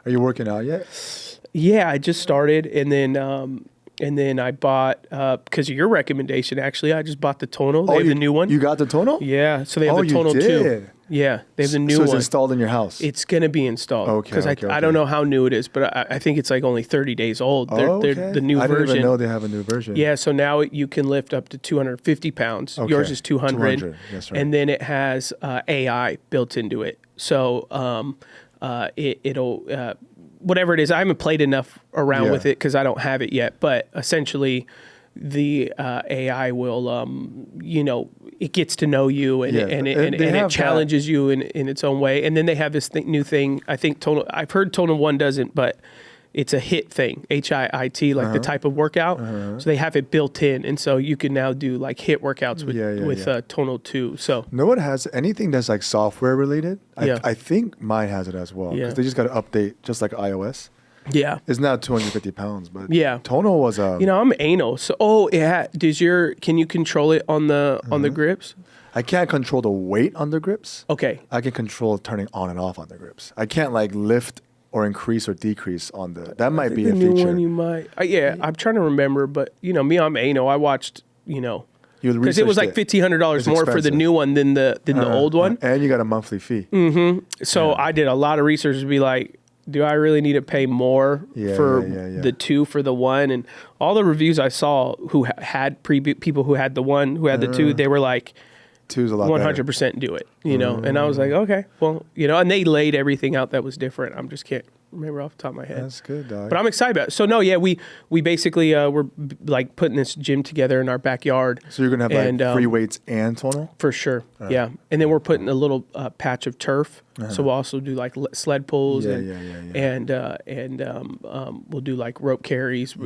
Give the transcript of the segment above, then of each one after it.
Are you working out yet? Yeah, I just started, and then I bought, because of your recommendation, actually, I just bought the tonal. They have the new one. You got the tonal? Yeah, so they have the tonal you did? 2. Yeah, they have the new one. one. So it's installed in your house? It's going to be installed. Okay, because I don't know how new it is, but I think it's like only 30 days old. They're the new version. I didn't even know they have a new version. Yeah, so now you can lift up to 250 pounds. Okay. Yours is 200. That's right. And then it has AI built into it. So it'll... whatever it is, I haven't played enough around with it because I don't have it yet. But essentially, the AI will, it gets to know you and it challenges you in its own way. And then they have this new thing. I think I've heard Tonal 1 doesn't, but it's a HIIT thing, HIIT, like the type of workout. So they have it built in, and so you can now do like HIIT workouts with Tonal 2. So no one has anything that's like software related. I think mine has it as well because they just got to update, just like iOS. Yeah, it's now 250 pounds, but yeah, Tonal was I'm anal. So can you control it on the grips? I can't control the weight on the grips. Okay, I can control turning on and off on the grips. I can't like lift or increase or decrease on that might be a feature. New one you might. I'm trying to remember, but me, I'm anal. I watched, because it was like $1,500 more for the new one than the old one, and you got a monthly fee. So I did a lot of research to be like, do I really need to pay more for the 2 for the 1? And all the reviews I saw who had people who had the 1, who had the 2, they were like, 2's a lot 100% better. Do it, And I was like, okay, well, and they laid everything out that was different. I just can't remember off the top of my head. That's good, dog. But I'm excited about it. So no, we basically we're like putting this gym together in our backyard. So you're gonna have like free weights and tonal? For sure, yeah. And then we're putting a little patch of turf. So we'll also do like sled pulls and we'll do like rope carries,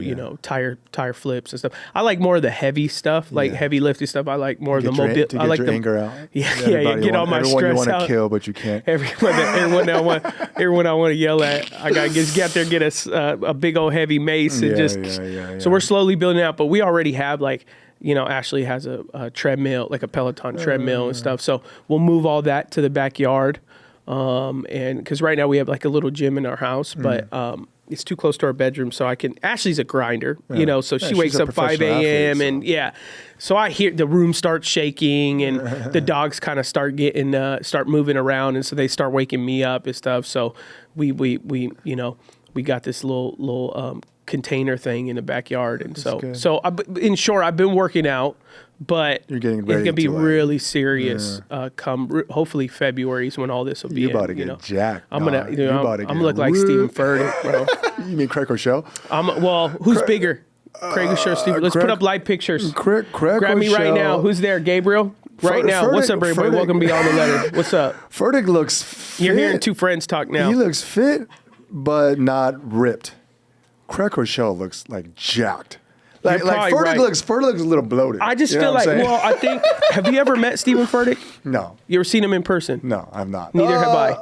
tire flips and stuff. I like more of the heavy stuff, like heavy lifting stuff. I like more of the mobile. I like your anger out. Get all my stress out. Everyone you want to kill, but you can't. Everyone I want to yell at. I got to just get out there, get a big old heavy mace and So we're slowly building out, but we already have like, Ashley has a treadmill, like a Peloton treadmill and stuff. So we'll move all that to the backyard. And because right now we have like a little gym in our house, but it's too close to our bedroom, so Ashley's a grinder, so she wakes up 5 a.m. and so I hear the room starts shaking and the dogs kind of start moving around, and so they start waking me up and stuff. So we got this little container thing in the backyard, and in short, I've been working out. But you're getting ready it's gonna be really serious. Come hopefully February is when all this will be. You about to get jacked. I'm gonna look like Stephen Furtick, bro. You mean Craig Rochelle? Who's bigger? Craig Rochelle, Stephen. Let's put up live pictures. Craig Grab me right now. Who's there? Gabriel. Right now. What's up, everybody? Welcome to Beyond the Letter. What's up? Furtick looks fit. You're hearing two friends talk now. He looks fit, but not ripped. Craig Rochelle looks like jacked. Furtick looks a little bloated. I just feel like, I think, have you ever met Stephen Furtick? No. You ever seen him in person? No, I have not. Neither have I.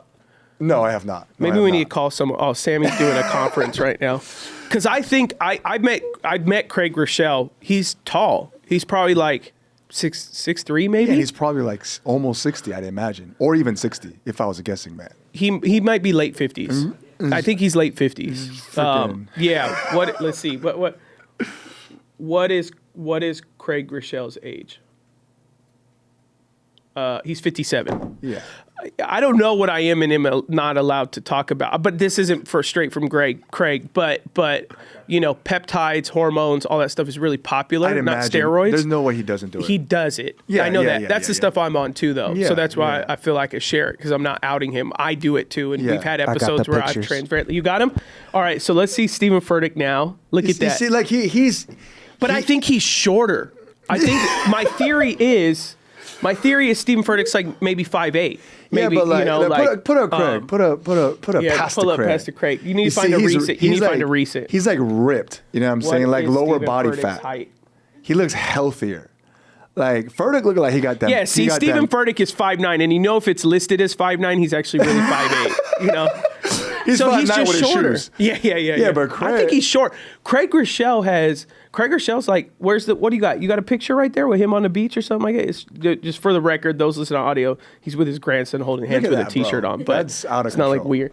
No, I have not. Maybe we need to call someone. Oh, Sammy's doing a conference right now. Because I think I met Craig Rochelle. He's tall. He's probably like 6'3", maybe? Yeah, he's probably like almost 60, I'd imagine. Or even 60, if I was a guessing man. He might be late 50s. Mm-hmm. I think he's late 50s. Yeah. Let's see. What is Craig Rochelle's age? He's 57. Yeah. I don't know what I am and am not allowed to talk about, but this isn't straight from Craig. But peptides, hormones, all that stuff is really popular. Not steroids. There's no way he doesn't do it. He does it. Yeah, I know that. That's the stuff I'm on too, though. So that's why I feel like I share it because I'm not outing him. I do it too, and we've had episodes where I've transparently. You got him? All right. So let's see Stephen Furtick now. Look at that. You see, like he's. But I think he's shorter. I think my theory is Stephen Furtick's like maybe 5'8". Maybe, yeah, but put up Craig. Put up past pull the up Craig. Past the Craig. You need to find a recent. You need to find a recent. He's like ripped. You know what I'm saying? Like lower Stephen body Furtick's fat. Height? He looks healthier. Like Furtick looking like he got that. Yeah, see, Stephen Furtick is 5'9", and if it's listed as 5'9", he's actually really 5'8". He's so 5'9" he's just with his shorter. shoes. Yeah, but Craig, I think he's short. Craig Rochelle's like, what do you got? You got a picture right there with him on the beach or something like that? It's just for the record, those listening to audio, he's with his grandson holding hands with a t-shirt on. But that's out of it's control. not like weird.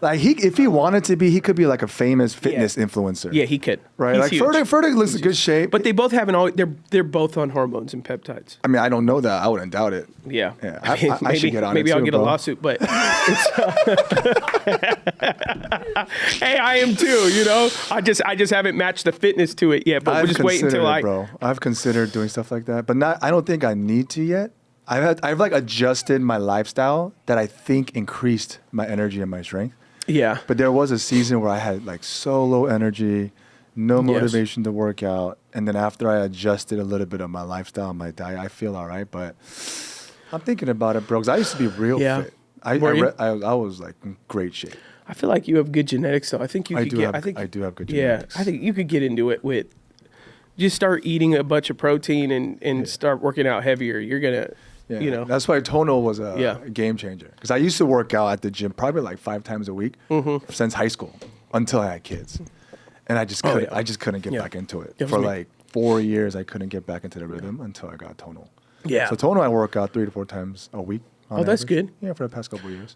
Like if he wanted to be, he could be like a famous fitness influencer. Yeah, he could. Right, He's like huge. Fertig looks in good shape. But they both haven't always. They're both on hormones and peptides. I mean, I don't know that. I wouldn't doubt it. Yeah. I should get on it. Maybe too, I'll get bro. a lawsuit, but hey, I am too. You know, I just haven't matched the fitness to it yet. But we'll just wait until bro. I've considered doing stuff like that, but not. I don't think I need to yet. I've like adjusted my lifestyle that I think increased my energy and my strength. Yeah. But there was a season where I had like so low energy, no motivation to work out. And then after I adjusted a little bit of my lifestyle and my diet, I feel all right. But I'm thinking about it, bro, because I used to be real fit. I was like in great shape. I feel like you have good genetics, though. I think you could get. I do have good genetics. Yeah, I think you could get into it with just start eating a bunch of protein and start working out heavier. You're gonna. Yeah, you know, that's why tonal was a game changer. Because I used to work out at the gym probably like 5 times a week since high school until I had kids, and I just couldn't get back into it for like 4 years. I couldn't get back into the rhythm until I got tonal. Yeah. So tonal, I work out 3 to 4 times a week. That's average. good. Yeah, for the past couple of years.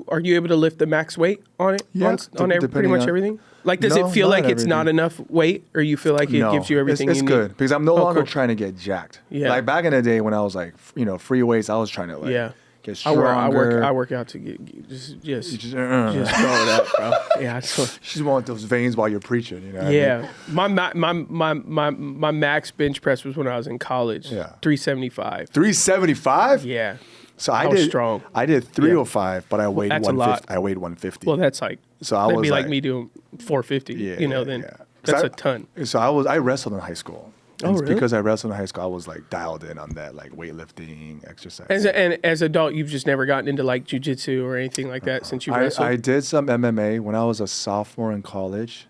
Are you able to lift the max weight on it? Yeah, on pretty much everything. Like, does it feel like it's not enough weight, or you feel like it gives you everything? It's you good need? because I'm no longer trying to get jacked. Yeah. Like back in the day when I was like, free weights, I was trying to get stronger. I work out to get just throw it up, bro. Yeah, you just want those veins while you're preaching, you know. Yeah, I mean? my max bench press was when I was in college. Yeah, 375. 375. Yeah. So I did strong. I did 305, but I weighed 150. I weighed 150. Well, that's like that'd be like me doing 450. Yeah, that's a ton. So I wrestled in high school. And really? Because I wrestled in high school, I was like dialed in on that like weightlifting exercise. And as an adult, you've just never gotten into like jiu-jitsu or anything like that since you wrestled? I did some MMA when I was a sophomore in college.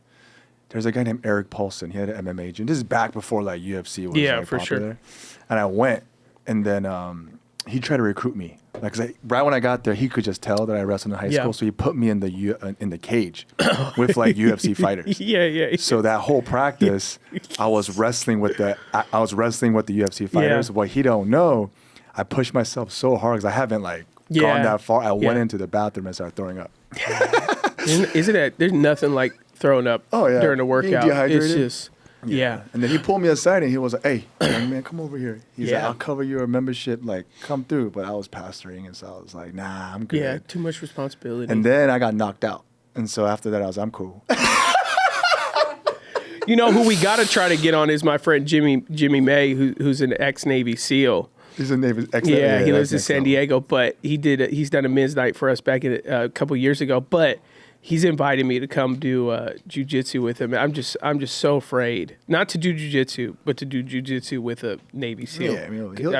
There's a guy named Eric Paulson. He had an MMA gym. This is back before like UFC was for popular. Sure. And I went, and then he tried to recruit me. Like, 'cause right when I got there, he could just tell that I wrestled in high school, so he put me in the cage with like UFC fighters. Yeah. So that whole practice, I was wrestling with the UFC fighters. What he don't know, I pushed myself so hard because I haven't like gone that far. I went into the bathroom and started throwing up. Isn't it? There's nothing like throwing up during a workout. It's just. Yeah. And then he pulled me aside and he was like, "Hey, man, come over here." He's like, "I'll cover your membership, like come through." But I was pastoring, and so I was like, "Nah, I'm good." Yeah, too much responsibility. And then I got knocked out. And so after that, I'm cool. You know who we got to try to get on is my friend Jimmy May, who's an ex-Navy SEAL. He's a Navy ex. Yeah, he lives in San Diego, but he's done a men's night for us back a couple years ago. But he's invited me to come do jiu-jitsu with him. I'm just so afraid not to do jiu-jitsu, but to do jiu-jitsu with a Navy SEAL. Yeah,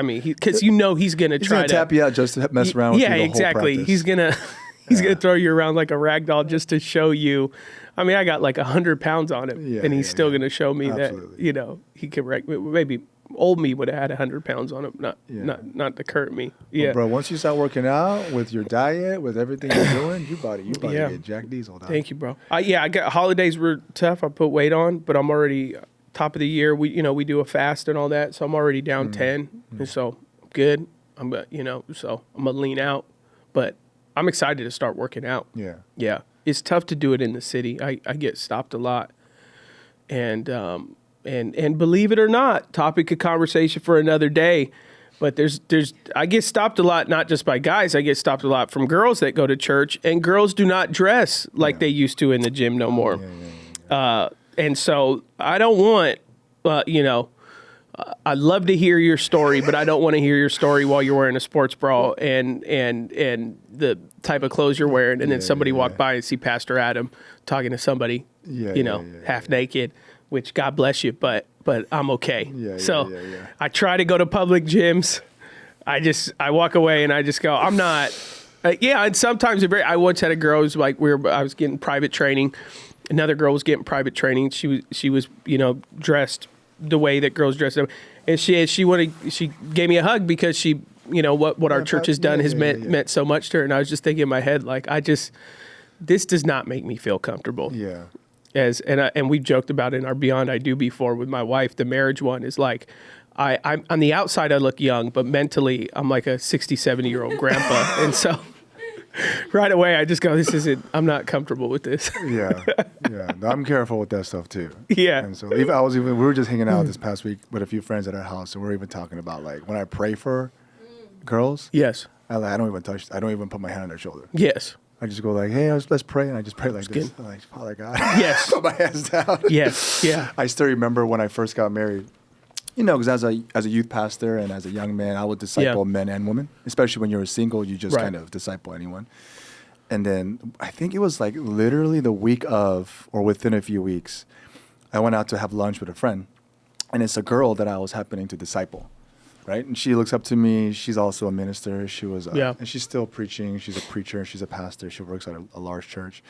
because he's gonna try to tap you out just to mess around with you the exactly. whole practice. He's gonna throw you around like a rag doll just to show you. I mean, I got like 100 pounds on him, and he's still gonna show me that he can maybe. Old me would have had 100 pounds on him, not the current me. Yeah, well, bro. Once you start working out with your diet, with everything you're doing, you about to get Jack D's all the time. Thank you, bro. I got holidays were tough. I put weight on, but I'm already top of the year. We do a fast and all that, so I'm already down 10, and so good. I'm so I'm gonna lean out, but I'm excited to start working out. Yeah. It's tough to do it in the city. I get stopped a lot, and believe it or not, topic of conversation for another day. But I get stopped a lot, not just by guys. I get stopped a lot from girls that go to church, and girls do not dress like they used to in the gym no more. And so I don't want, I'd love to hear your story, but I don't want to hear your story while you're wearing a sports bra and the type of clothes you're wearing, and then somebody walk by and see Pastor Adam talking to somebody, half naked. Which God bless you, but I'm okay. I try to go to public gyms. I walk away and I just go, I'm not. And sometimes I once had a girl who's like, I was getting private training. Another girl was getting private training. She was dressed the way that girls dress, and she gave me a hug because she what our church has done has meant so much to her. And I was just thinking in my head like this does not make me feel comfortable. Yeah. And we've joked about it in our Beyond I Do before with my wife. The marriage one is like, I'm on the outside I look young, but mentally I'm like a 60, 70-year-old grandpa. And so Right away, I just go, I'm not comfortable with this. Yeah. No, I'm careful with that stuff too. Yeah. And so we were just hanging out this past week with a few friends at our house, and we're even talking about like when I pray for girls. Yes. I don't even put my hand on their shoulder. Yes. I just go like, hey, let's pray. And I just pray like this. I'm like, Father God. Yes. Put my hands down. Yes. Yeah. I still remember when I first got married, because as a youth pastor and as a young man, I would disciple men and women, especially when you're single, you just kind of disciple anyone. And then I think it was like literally the week of, or within a few weeks, I went out to have lunch with a friend. And it's a girl that I was happening to disciple. Right. And she looks up to me. She's also a minister. She was, and she's still preaching. She's a preacher. She's a pastor. She works at a large church.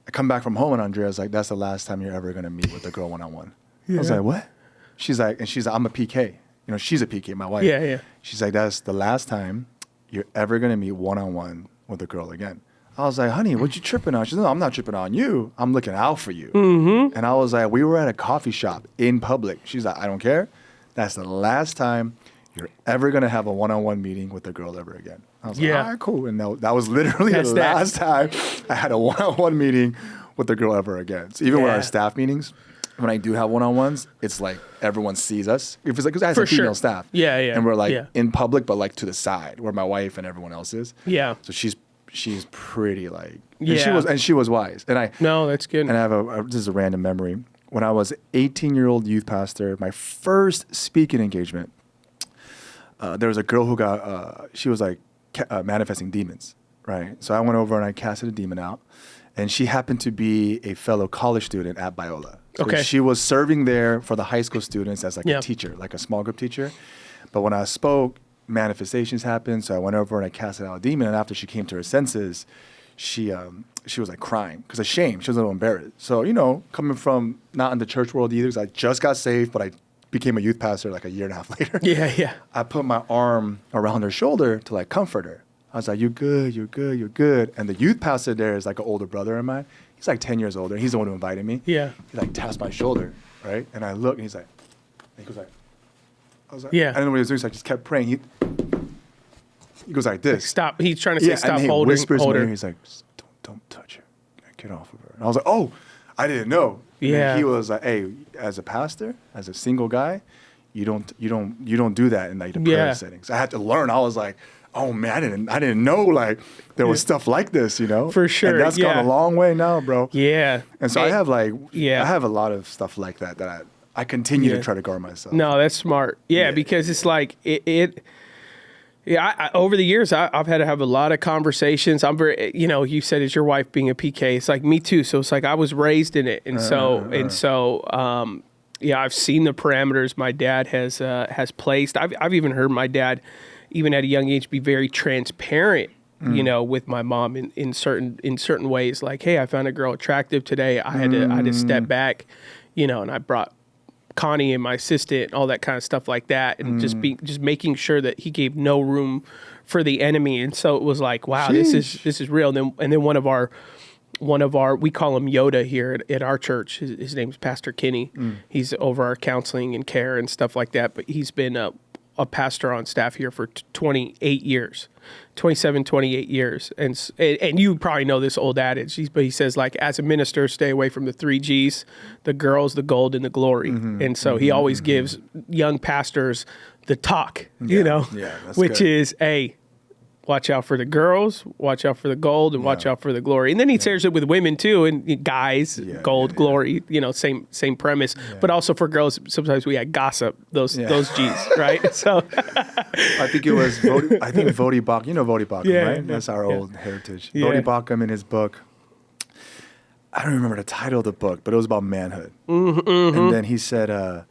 I come back from home and Andrea's like, that's the last time you're ever going to meet with a girl one-on-one. Yeah. I was like, what? She's like, I'm a PK. She's a PK, my wife. Yeah. She's like, that's the last time you're ever going to meet one-on-one with a girl again. I was like, honey, what you tripping on? She said, no, I'm not tripping on you. I'm looking out for you. Mm-hmm. And I was like, we were at a coffee shop in public. She's like, I don't care. That's the last time you're ever going to have a one-on-one meeting with a girl ever again. I was like, all right, cool. And that was literally the last time I had a one-on-one meeting with a girl ever again. So even with our staff meetings, when I do have one-on-ones, it's like everyone sees us. If it's like, because I have some female staff. Yeah. And we're like in public, but like to the side where my wife and everyone else is. Yeah. So she's pretty like, and she was wise. And no, that's good. And I have this is a random memory. When I was 18-year-old youth pastor, my first speaking engagement, there was a girl who got, she was like manifesting demons, right? So I went over and I casted a demon out, and she happened to be a fellow college student at Biola. So she was serving there for the high school students as like a teacher, like a small group teacher. But when I spoke, manifestations happened. So I went over and I casted out a demon. And after she came to her senses, she was like crying because of shame. She was a little embarrassed. So, coming from not in the church world either, because I just got saved, but I became a youth pastor like a year and a half later. Yeah. I put my arm around her shoulder to like comfort her. I was like, you're good. And the youth pastor there is like an older brother of mine. He's like 10 years older. He's the one who invited me. Yeah. He like taps my shoulder, right? And I look and he goes like, I was like, yeah. I don't know what he was doing, so I just kept praying. He goes like this. Stop. He's trying to say stop and he holding. Whispers hold her. He's like, don't touch her. Get off of her. And I was like, oh, I didn't know. Yeah. And he was like, hey, as a pastor, as a single guy, you don't do that in like the prayer settings. I had to learn. I was like, oh man, I didn't know like there was stuff like this, For sure. And that's gone a long way now, bro. Yeah. And so I have I have a lot of stuff like that I continue to try to guard myself. No, that's smart. Yeah, because it's like I over the years, I've had to have a lot of conversations. I'm very, you said it's your wife being a PK. It's like me too. So it's like I was raised in it. And I've seen the parameters my dad has placed. I've even heard my dad, even at a young age, be very transparent, with my mom in certain ways. Like, hey, I found a girl attractive today. I had to step back, and I brought Connie and my assistant, all that kind of stuff like that, and just making sure that he gave no room for the enemy. And so it was like, wow, this is real. And then one of our we call him Yoda here at our church. His name's Pastor Kenny. He's over our counseling and care and stuff like that. But he's been a pastor on staff here for 28 years. And you probably know this old adage, but he says, like, as a minister, stay away from the 3 G's, the girls, the gold, and the glory. And so he always gives young pastors the talk, which is, hey, watch out for the girls, watch out for the gold, and watch out for the glory. And then he shares it with women too, and guys, gold, glory, same premise. But also for girls, sometimes we had gossip, those G's, right? So I think it was Vodi Bakum. You know Vodi Bakum, right? That's our old heritage. Vodi Bakum in his book, I don't remember the title of the book, but it was about manhood. And then he said,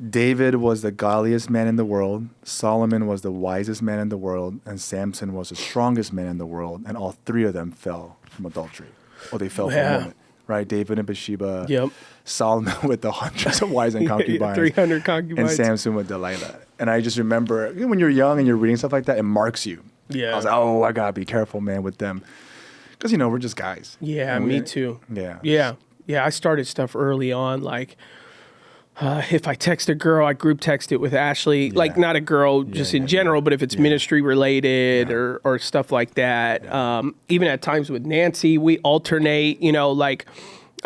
David was the godliest man in the world, Solomon was the wisest man in the world, and Samson was the strongest man in the world, and all 3 of them fell from adultery. Or they fell from a woman, right? David and Bathsheba, Solomon with the hundreds of wives and concubines, 300 concubines, and Samson with Delilah. And I just remember, when you're young and you're reading stuff like that, it marks you. Yeah. I was like, oh, I gotta be careful, man, with them. Because, we're just guys. Yeah, me too. Yeah, I started stuff early on, like, if I text a girl, I group text it with Ashley, like not a girl just in general, but if it's ministry related or stuff like that. Even at times with Nancy, we alternate, like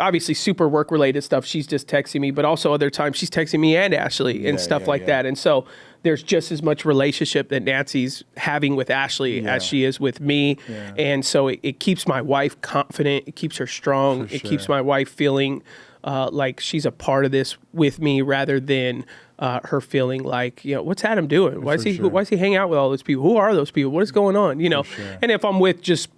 obviously super work related stuff. She's just texting me, but also other times she's texting me and Ashley and stuff like that. And so there's just as much relationship that Nancy's having with Ashley as she is with me. And so it keeps my wife confident. It keeps her strong. It keeps my wife feeling like she's a part of this with me rather than her feeling like, what's Adam doing? Why is he hanging out with all those people? Who are those people? What is going on? And if I'm with just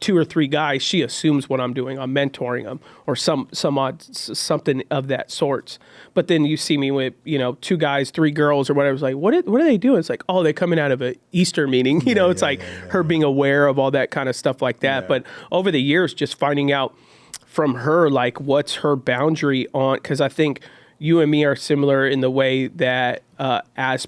2 or 3 guys, she assumes what I'm doing. I'm mentoring them or something of that sorts. But then you see me with, 2 guys, 3 girls or whatever. It's like, what are they doing? It's like, oh, they're coming out of a Easter meeting. It's her being aware of all that kind of stuff like that. But over the years, just finding out from her, like, what's her boundary on, because I think you and me are similar in the way that as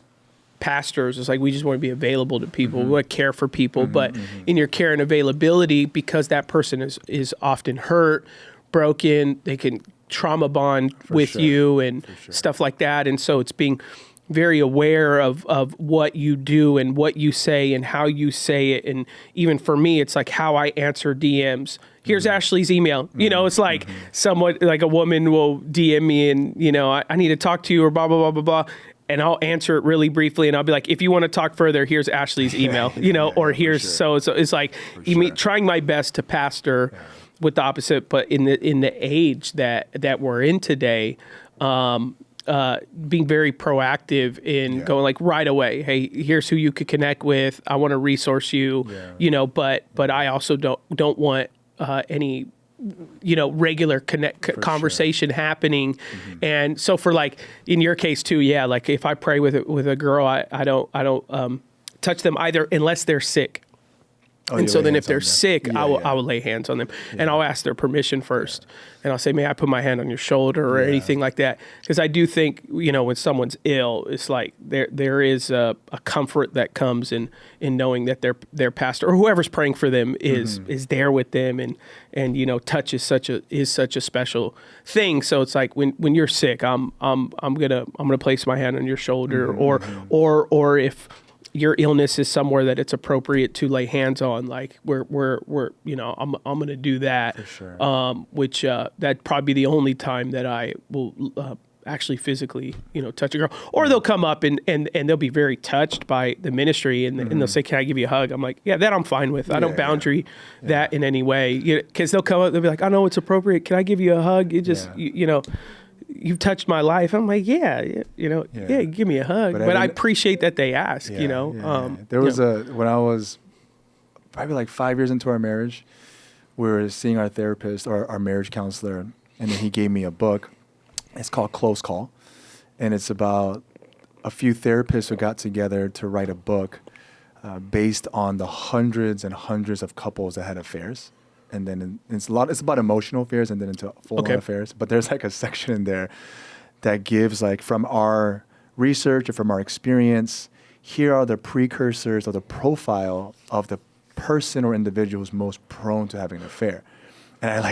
pastors, it's like we just want to be available to people. We want to care for people, but in your care and availability, because that person is often hurt, broken, they can trauma bond with you and stuff like that. And so it's being very aware of what you do and what you say and how you say it. And even for me, it's like how I answer DMs. Here's Ashley's email. It's like somewhat like a woman will DM me and, I need to talk to you or blah, blah, blah, blah, blah. And I'll answer it really briefly, and I'll be like, if you want to talk further, here's Ashley's email, or here's so it's like trying my best to pastor with the opposite, but in the age that we're in today, being very proactive in going like right away. Hey, here's who you could connect with. I want to resource you, but I also don't want any regular conversation happening. And so for like in your case too, like if I pray with a girl, I don't touch them either unless they're sick. And so then if they're sick, I will lay hands on them and I'll ask their permission first. And I'll say, may I put my hand on your shoulder or anything like that? Because I do think, when someone's ill, it's like there is a comfort that comes in knowing that their pastor or whoever's praying for them is there with them. And touch is such a special thing. So it's like when you're sick, I'm gonna place my hand on your shoulder or if your illness is somewhere that it's appropriate to lay hands on, like we're I'm going to do that. For sure. Which that'd probably be the only time that I will actually physically, touch a girl. Or they'll come up and they'll be very touched by the ministry and they'll say, can I give you a hug? I'm like, yeah, that I'm fine with. I don't boundary that in any way. Because they'll come up, they'll be like, I know it's appropriate. Can I give you a hug? It just, you've touched my life. I'm like, give me a hug. But I appreciate that they ask, There was when I was probably like 5 years into our marriage, we were seeing our therapist or our marriage counselor, and then he gave me a book. It's called Close Call. And it's about a few therapists who got together to write a book based on the hundreds and hundreds of couples that had affairs. And then it's about emotional affairs and then into full-on affairs. But there's like a section in there that gives like from our research or from our experience, here are the precursors or the profile of the person or individual who's most prone to having an affair. And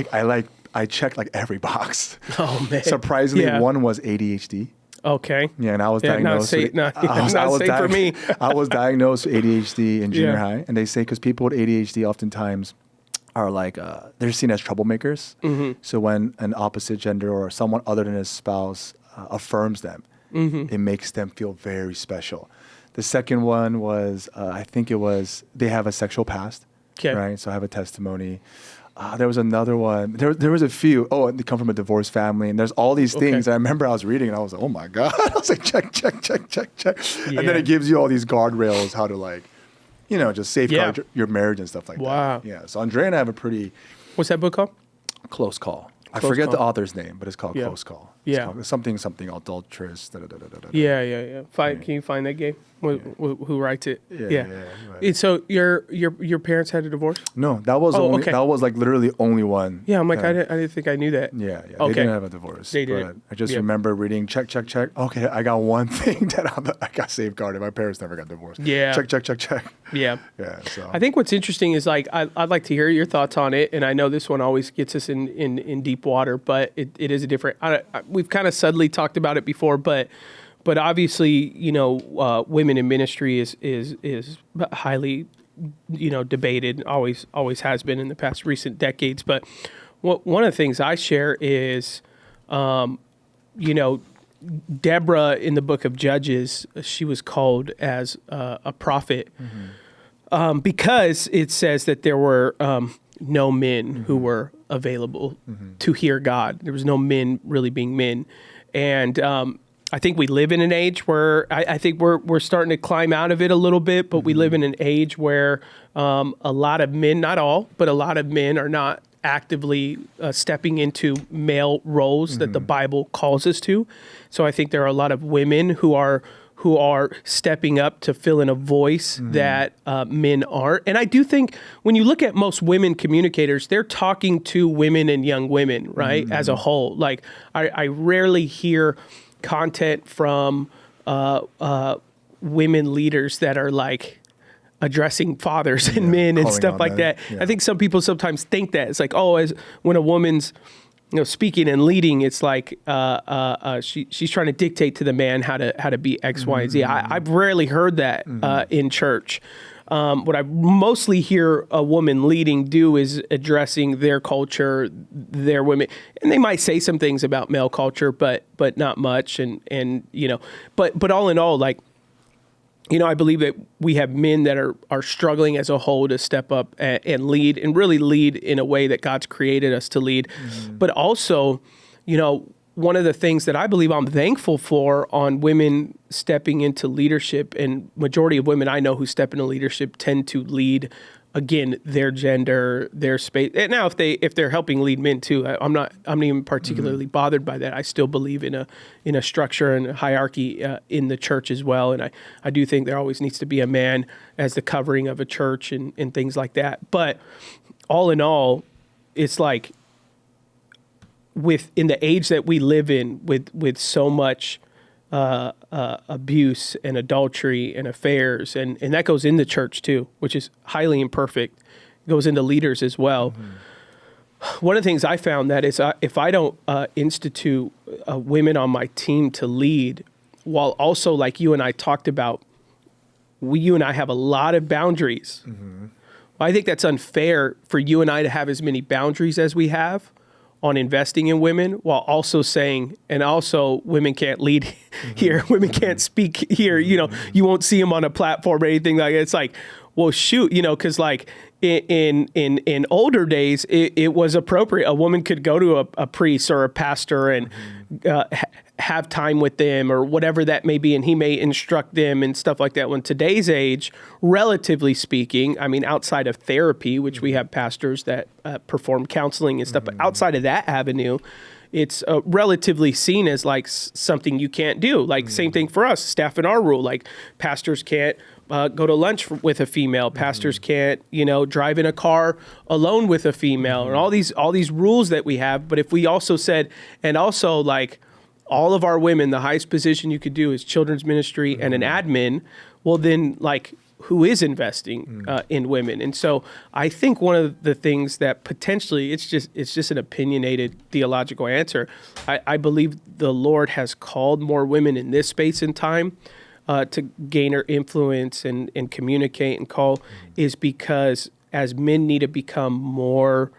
I checked like every box. Oh man! Surprisingly, one was ADHD. Okay. Yeah, and I was diagnosed. For me. I was diagnosed with ADHD in junior high, and they say because people with ADHD oftentimes are like they're seen as troublemakers. So when an opposite gender or someone other than his spouse affirms them, it makes them feel very special. The second one was I think it was they have a sexual past, right? So I have a testimony. There was another one. There was a few. Oh, they come from a divorced family, and there's all these things. I remember I was reading, and I was like, oh my god! I was like, check. And then it gives you all these guardrails how to like, just safeguard your marriage and stuff like that. Yeah. So Andrea and I have a pretty. What's that book called? Close Call. I forget the author's name, but it's called Close Call. It's called something adulterous. Yeah. Can you find that game? Who writes it? Yeah. Right. And so your parents had a divorce? No, that was that was like literally only one. Yeah, I'm like I didn't think I knew that. Yeah. They didn't have a divorce. They did. But I just remember reading check. Okay, I got one thing that I got safeguarded. My parents never got divorced. Yeah. Check. Yeah. Yeah. So I think what's interesting is like I'd like to hear your thoughts on it, and I know this one always gets us in deep water, but it is a different. we've kind of subtly talked about it before, but obviously, women in ministry is highly, debated, always has been in the past recent decades. But one of the things I share is, Deborah in the book of Judges, she was called as a prophet because it says that there were no men who were available to hear God. There was no men really being men. And I think we live in an age where I think we're starting to climb out of it a little bit, but we live in an age where a lot of men, not all, but a lot of men are not actively stepping into male roles that the Bible calls us to. So I think there are a lot of women who are stepping up to fill in a voice that men aren't. And I do think when you look at most women communicators, they're talking to women and young women, right, as a whole. Like I rarely hear content from women leaders that are like addressing fathers and men and stuff like that. Yeah. I think some people sometimes think that it's like, as when a woman's speaking and leading, it's like she's trying to dictate to the man how to be X, Y, and Z. I've rarely heard that in church. What I mostly hear a woman leading do is addressing their culture, their women, and they might say some things about male culture, but not much. But all in all, like, I believe that we have men that are struggling as a whole to step up and lead, and really lead in a way that God's created us to lead. But also, one of the things that I believe I'm thankful for on women stepping into leadership, and majority of women I know who step into leadership tend to lead, again, their gender, their space. And now if they're helping lead men too, I'm not even particularly bothered by that. I still believe in a structure and a hierarchy in the church as well. And I do think there always needs to be a man as the covering of a church and things like that. But all in all, it's like, in the age that we live in, with so much abuse and adultery and affairs, and that goes into church too, which is highly imperfect. It goes into leaders as well. One of the things I found that is if I don't institute women on my team to lead, while also, like you and I talked about, you and I have a lot of boundaries. Well, I think that's unfair for you and I to have as many boundaries as we have on investing in women, while also saying, and also women can't lead here, women can't speak here, you won't see them on a platform or anything like that. It's like, well, shoot, because like in older days, it was appropriate. A woman could go to a priest or a pastor and have time with them or whatever that may be, and he may instruct them and stuff like that. When today's age, relatively speaking, I mean, outside of therapy, which we have pastors that perform counseling and stuff, but outside of that avenue, it's relatively seen as like something you can't do. Like same thing for us, staff in our rule, like pastors can't go to lunch with a female. Pastors can't, drive in a car alone with a female, and all these rules that we have. But if we also said, and also like all of our women, the highest position you could do is children's ministry and an admin, well then like who is investing in women? And so I think one of the things that potentially, it's just an opinionated theological answer. I believe the Lord has called more women in this space and time to gain her influence and communicate and call, is because as men need to become more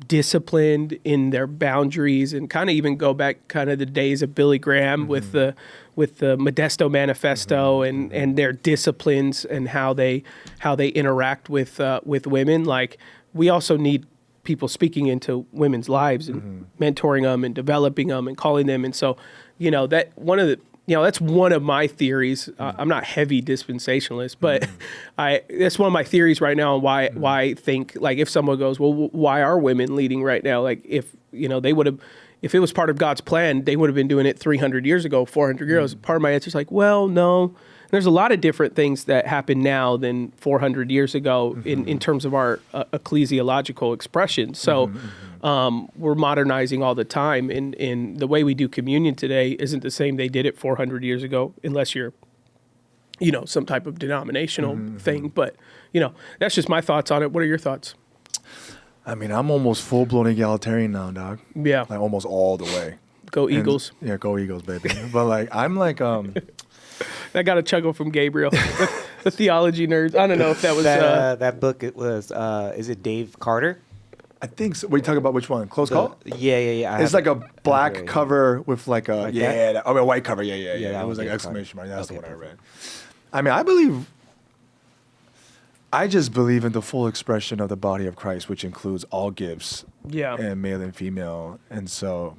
disciplined in their boundaries, and kind of even go back kind of the days of Billy Graham with the Modesto Manifesto and their disciplines and how they interact with women. Like, we also need people speaking into women's lives and mentoring them and developing them and calling them. And so, that one of the that's one of my theories. I'm not heavy dispensationalist, but that's one of my theories right now on why I think, like, if someone goes, well, why are women leading right now? Like, if they would have, if it was part of God's plan, they would have been doing it 300 years ago, 400 years. Part of my answer is like, well, no. There's a lot of different things that happen now than 400 years ago in terms of our ecclesiological expression. So we're modernizing all the time. And the way we do communion today isn't the same they did it 400 years ago, unless you're, some type of denominational thing. But, that's just my thoughts on it. What are your thoughts? I mean, I'm almost full-blown egalitarian now, dog. Yeah. Like almost all the way. Go Eagles. Yeah, go Eagles, baby. But like, I'm like, I got a chuckle from Gabriel, the theology nerds. I don't know if that was that book. It was. Is it Dave Carter? I think so. We talk about which one? Close Call? Yeah. It's like a black cover with like a like a white cover. Yeah. That was like exclamation mark. That's the one I read. I mean, I just believe in the full expression of the body of Christ, which includes all gifts, and male and female. And so,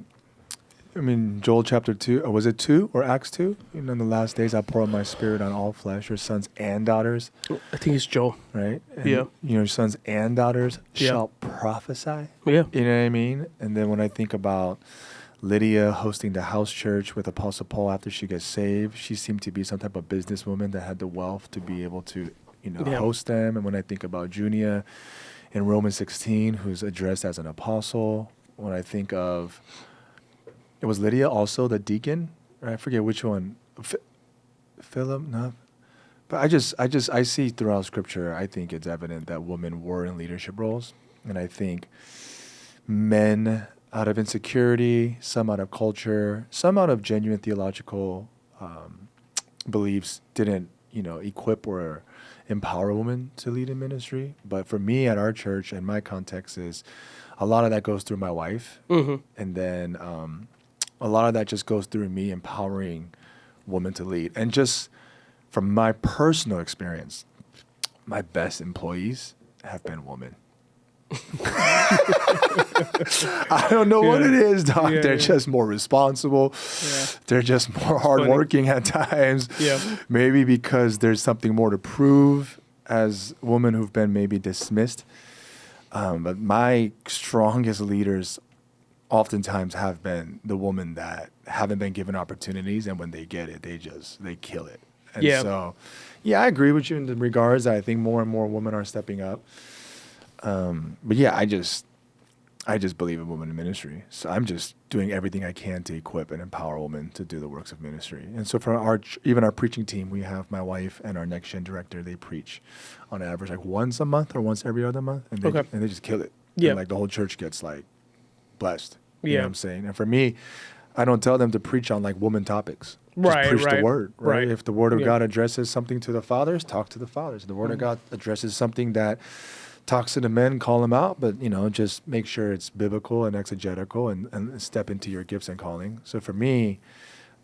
I mean, Joel chapter 2, or was it 2 or Acts 2? In the last days, I pour out my spirit on all flesh, your sons and daughters. I think it's Joel. Right? And, your sons and daughters shall prophesy. Yeah. You know what I mean? And then when I think about Lydia hosting the house church with Apostle Paul after she gets saved, she seemed to be some type of businesswoman that had the wealth to be able to, host them. And when I think about Junia in Romans 16, who's addressed as an apostle, when I think of, it was Lydia also the deacon, right? I forget which one. Philip, no. But I see throughout Scripture, I think it's evident that women were in leadership roles. And I think men, out of insecurity, some out of culture, some out of genuine theological beliefs, didn't, equip or empower women to lead in ministry. But for me at our church, and my context is, a lot of that goes through my wife. Mm-hmm. And then a lot of that just goes through me empowering women to lead. And just from my personal experience, my best employees have been women. I don't know what it is, Doc. They're just more responsible. Yeah. They're just more hardworking at times. Yeah. Maybe because there's something more to prove as women who've been maybe dismissed. But my strongest leaders oftentimes have been the women that haven't been given opportunities, and when they get it, they kill it. And so, I agree with you in the regards. I think more and more women are stepping up. But I just believe in women in ministry. So I'm just doing everything I can to equip and empower women to do the works of ministry. And so for even our preaching team, we have my wife and our next gen director. They preach on average like once a month or once every other month, and they just kill it. Yeah, and like the whole church gets like blessed. You know what I'm saying? And for me, I don't tell them to preach on like woman topics. Just preach the word, right? If the word of God addresses something to the fathers, talk to the fathers. If the word of God addresses something that talks to the men, call them out, but just make sure it's biblical and exegetical, and step into your gifts and calling. So for me,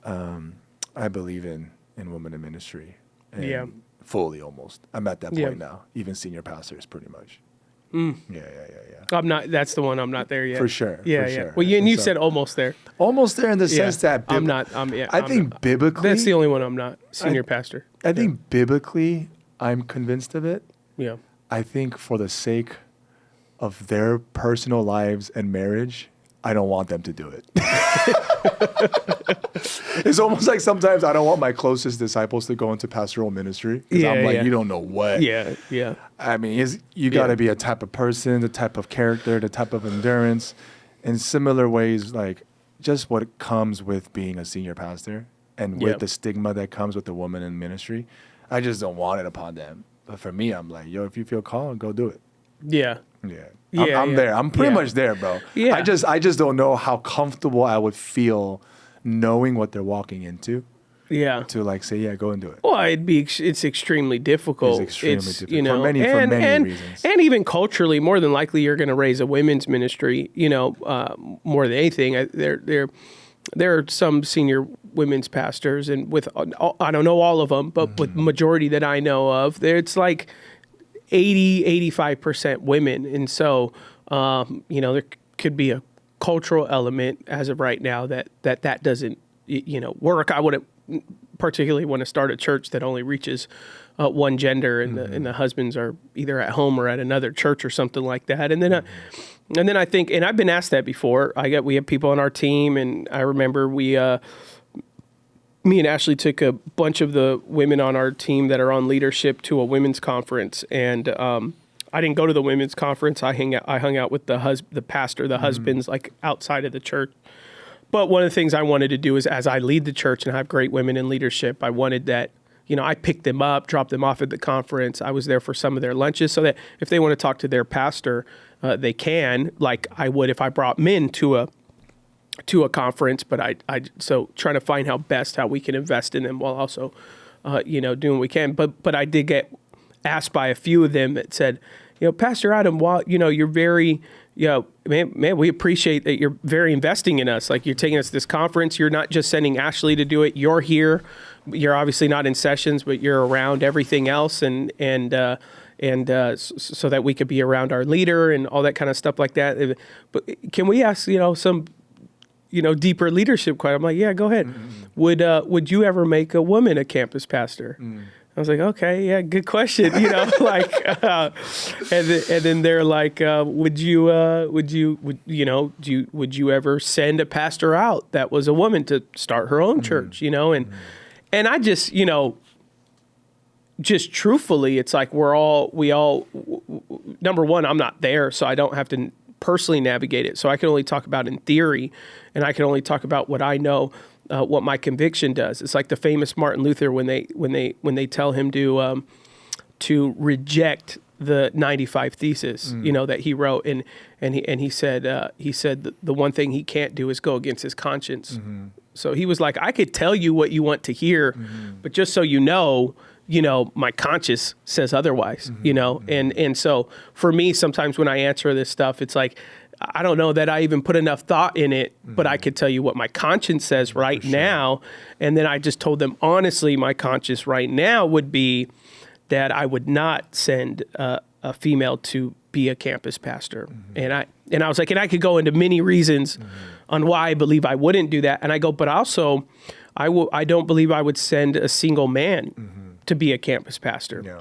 I believe in women in ministry. And fully almost. I'm at that point now. Even senior pastors, pretty much. Yeah. I'm not. That's the one. I'm not there yet. For sure. Yeah. Well, you said almost there. Almost there in the sense that I'm not. I think biblically, that's the only one I'm not. Senior pastor. I think biblically, I'm convinced of it. Yeah. I think for the sake of their personal lives and marriage, I don't want them to do it. It's almost like sometimes I don't want my closest disciples to go into pastoral ministry. Because I'm like, you don't know what. Yeah. I mean, you got to be a type of person, the type of character, the type of endurance. In similar ways, like just what comes with being a senior pastor and with the stigma that comes with the woman in ministry, I just don't want it upon them. But for me, I'm like, if you feel called, go do it. Yeah. I'm there. I'm pretty much there, bro. Yeah. I just don't know how comfortable I would feel knowing what they're walking into. Yeah. To like say, go and do it. Well, it's extremely difficult. It's extremely difficult. For many reasons. And even culturally, more than likely, you're going to raise a women's ministry. More than anything, there are some senior women's pastors, and with I don't know all of them, but with majority that I know of, it's like 80-85% women, and so there could be a cultural element as of right now that doesn't work. I wouldn't particularly want to start a church that only reaches one gender, and the husbands are either at home or at another church or something like that. And then I think, and I've been asked that before. We have people on our team, and I remember me and Ashley took a bunch of the women on our team that are on leadership to a women's conference, and I didn't go to the women's conference. I hung out with the pastor, the husbands, like outside of the church. But one of the things I wanted to do is, as I lead the church and have great women in leadership, I wanted that, I picked them up, dropped them off at the conference. I was there for some of their lunches so that if they want to talk to their pastor, they can, like I would if I brought men to to a conference, but so trying to find how we can invest in them while also, doing what we can. But I did get asked by a few of them that said, Pastor Adam, while, you're very, man, we appreciate that you're very investing in us. Like, you're taking us to this conference. You're not just sending Ashley to do it. You're here. You're obviously not in sessions, but you're around everything else. And so that we could be around our leader and all that kind of stuff like that. But can we ask, some, deeper leadership question? I'm like, yeah, go ahead. Mm-hmm. Would you ever make a woman a campus pastor? Mm. I was like, okay, yeah, good question. And then they're like, would you ever send a pastor out that was a woman to start her own church? And I just, just truthfully, it's like we all, number one, I'm not there, so I don't have to personally navigate it. So I can only talk about in theory, and I can only talk about what I know. What my conviction does. It's like the famous Martin Luther when they tell him to reject the 95 Thesis, that he wrote, and he said the one thing he can't do is go against his conscience. Mm-hmm. So he was like, I could tell you what you want to hear, but just so you know, my conscience says otherwise. And so for me, sometimes when I answer this stuff, it's like, I don't know that I even put enough thought in it, but I could tell you what my conscience says right now. And then I just told them, honestly, my conscience right now would be that I would not send a female to be a campus pastor. And I was like, and I could go into many reasons on why I believe I wouldn't do that. And I go, but also I don't believe I would send a single man to be a campus pastor. Yeah.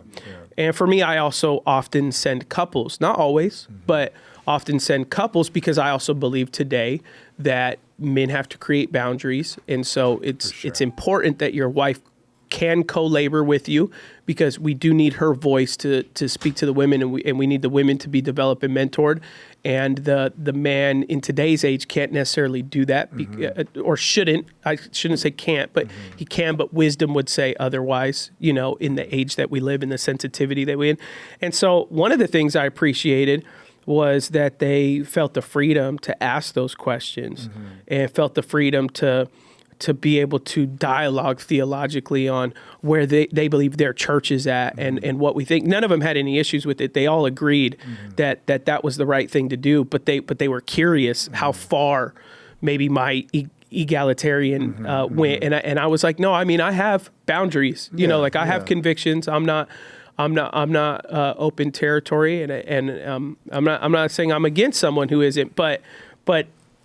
And for me, I also often send couples, not always, but often send couples, because I also believe today that men have to create boundaries. And so it's important that your wife can co-labor with you, because we do need her voice to speak to the women, and we need the women to be developed and mentored. And the man in today's age can't necessarily do that, or shouldn't. I shouldn't say can't, but he can, but wisdom would say otherwise, in the age that we live, in the sensitivity that we in. And so one of the things I appreciated was that they felt the freedom to ask those questions, and felt the freedom to be able to dialogue theologically on where they believe their church is at, and what we think. None of them had any issues with it. They all agreed that was the right thing to do, but they were curious how far maybe my egalitarian went. And I was like, no, I mean, I have boundaries, I have convictions. I'm not open territory, and I'm not saying I'm against someone who isn't, but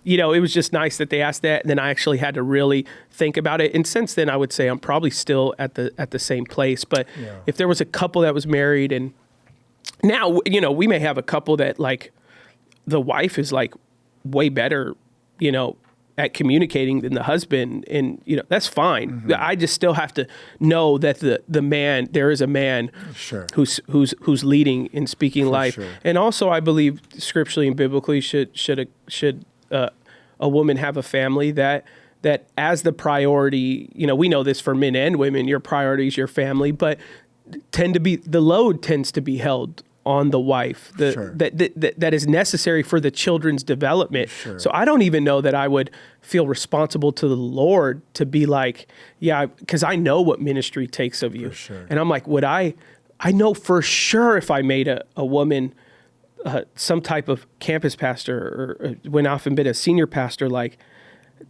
it was just nice that they asked that, and then I actually had to really think about it. And since then, I would say I'm probably still at the same place. But if there was a couple that was married, and now we may have a couple that, like, the wife is like way better, at communicating than the husband, and that's fine. I just still have to know that there is a man who's leading and speaking life. Sure. And also, I believe scripturally and biblically should a woman have a family that as the priority. We know this for men and women. Your priority is your family, but the load tends to be held on the wife, that is necessary for the children's development. Sure. So I don't even know that I would feel responsible to the Lord to be like, because I know what ministry takes of you. Sure. And I'm like, I know for sure if I made a woman some type of campus pastor, or went off and been a senior pastor, like,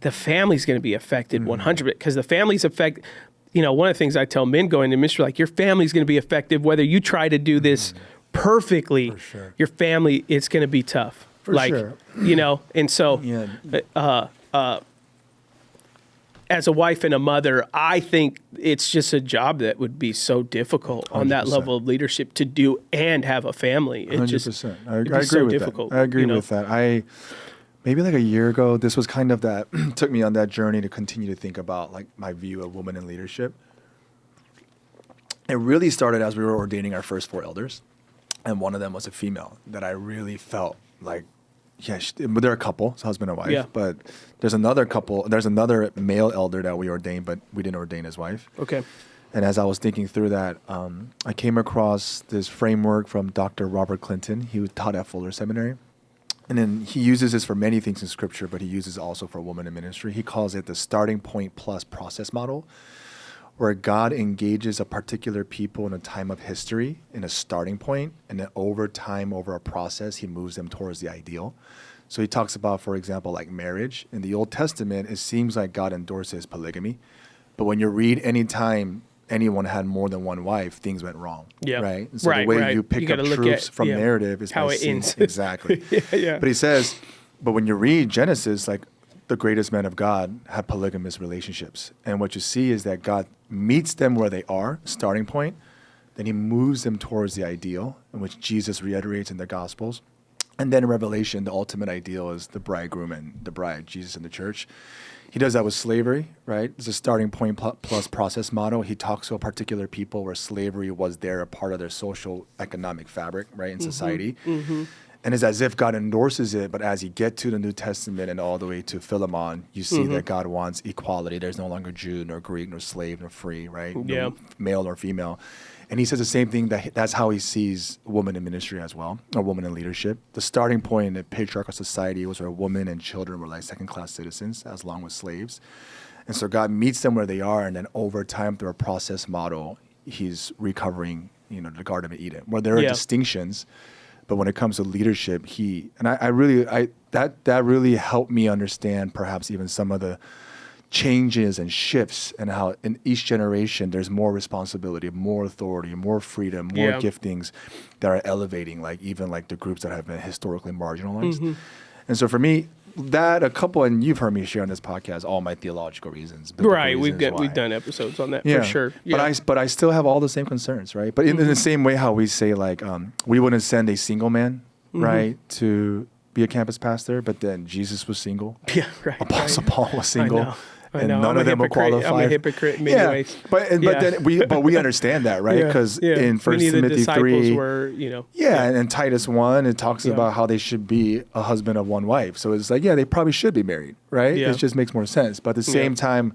the family's going to be affected 100%, because the family's affected. One of the things I tell men going into ministry, like, your family's going to be affected whether you try to do this perfectly. Sure. Your family, it's going to be tough. For sure. And so as a wife and a mother, I think it's just a job that would be so difficult on 100%. That level of leadership to do and have a family. It 100%. I agree with that. I agree with that. Maybe like a year ago, this was kind of that, took me on that journey to continue to think about, like, my view of women in leadership. It really started as we were ordaining our first 4 elders. And one of them was a female that I really felt like, but they're a couple, it's husband and wife. Yeah. But there's another male elder that we ordained, but we didn't ordain his wife. Okay. And as I was thinking through that, I came across this framework from Dr. Robert Clinton. He taught at Fuller Seminary. and then he uses this for many things in scripture, but he uses it also for women in ministry. He calls it the starting point plus process model, where God engages a particular people in a time of history in a starting point, and then over time, over a process, he moves them towards the ideal. So he talks about, for example, like marriage. In the Old Testament, it seems like God endorses polygamy. But when you read any time anyone had more than one wife, things went wrong. Yeah. Right? And so the way you pick up truths from narrative is how by it seeing, ends. Exactly. Yeah. But he says, but when you read Genesis, like the greatest men of God had polygamous relationships. And what you see is that God meets them where they are, starting point. Then he moves them towards the ideal, in which Jesus reiterates in the Gospels. And then in Revelation, the ultimate ideal is the bridegroom and the bride, Jesus and the church. He does that with slavery, right? It's a starting point plus process model. He talks to a particular people where slavery was a part of their social economic fabric, right, in society. And it's as if God endorses it, but as you get to the New Testament and all the way to Philemon, you see that God wants equality. There's no longer Jew, nor Greek, nor slave, nor free, right? No male nor female. And he says the same thing, that's how he sees women in ministry as well, or women in leadership. The starting point in a patriarchal society was where women and children were like second-class citizens, as long as slaves. And so God meets them where they are, and then over time, through a process model, he's recovering, the Garden of Eden, where there are distinctions. But when it comes to leadership, that really helped me understand perhaps even some of the changes and shifts, and how in each generation there's more responsibility, more authority, more freedom, more giftings that are elevating, even the groups that have been historically marginalized. And so for me, that a couple, and you've heard me share on this podcast all my theological reasons. Right, reasons we've done episodes on that for sure. Yeah. But I still have all the same concerns, right? But in the same way how we say we wouldn't send a single man, right, to be a campus pastor, but then Jesus was single. Yeah, right. Apostle Paul was single. I know. None of them were qualified. I'm a hypocrite in many ways. But then we understand that, right? Because in 1 Timothy 3, were, and Titus 1, it talks about how they should be a husband of one wife. So it's they probably should be married, right? It just makes more sense. But at the same time,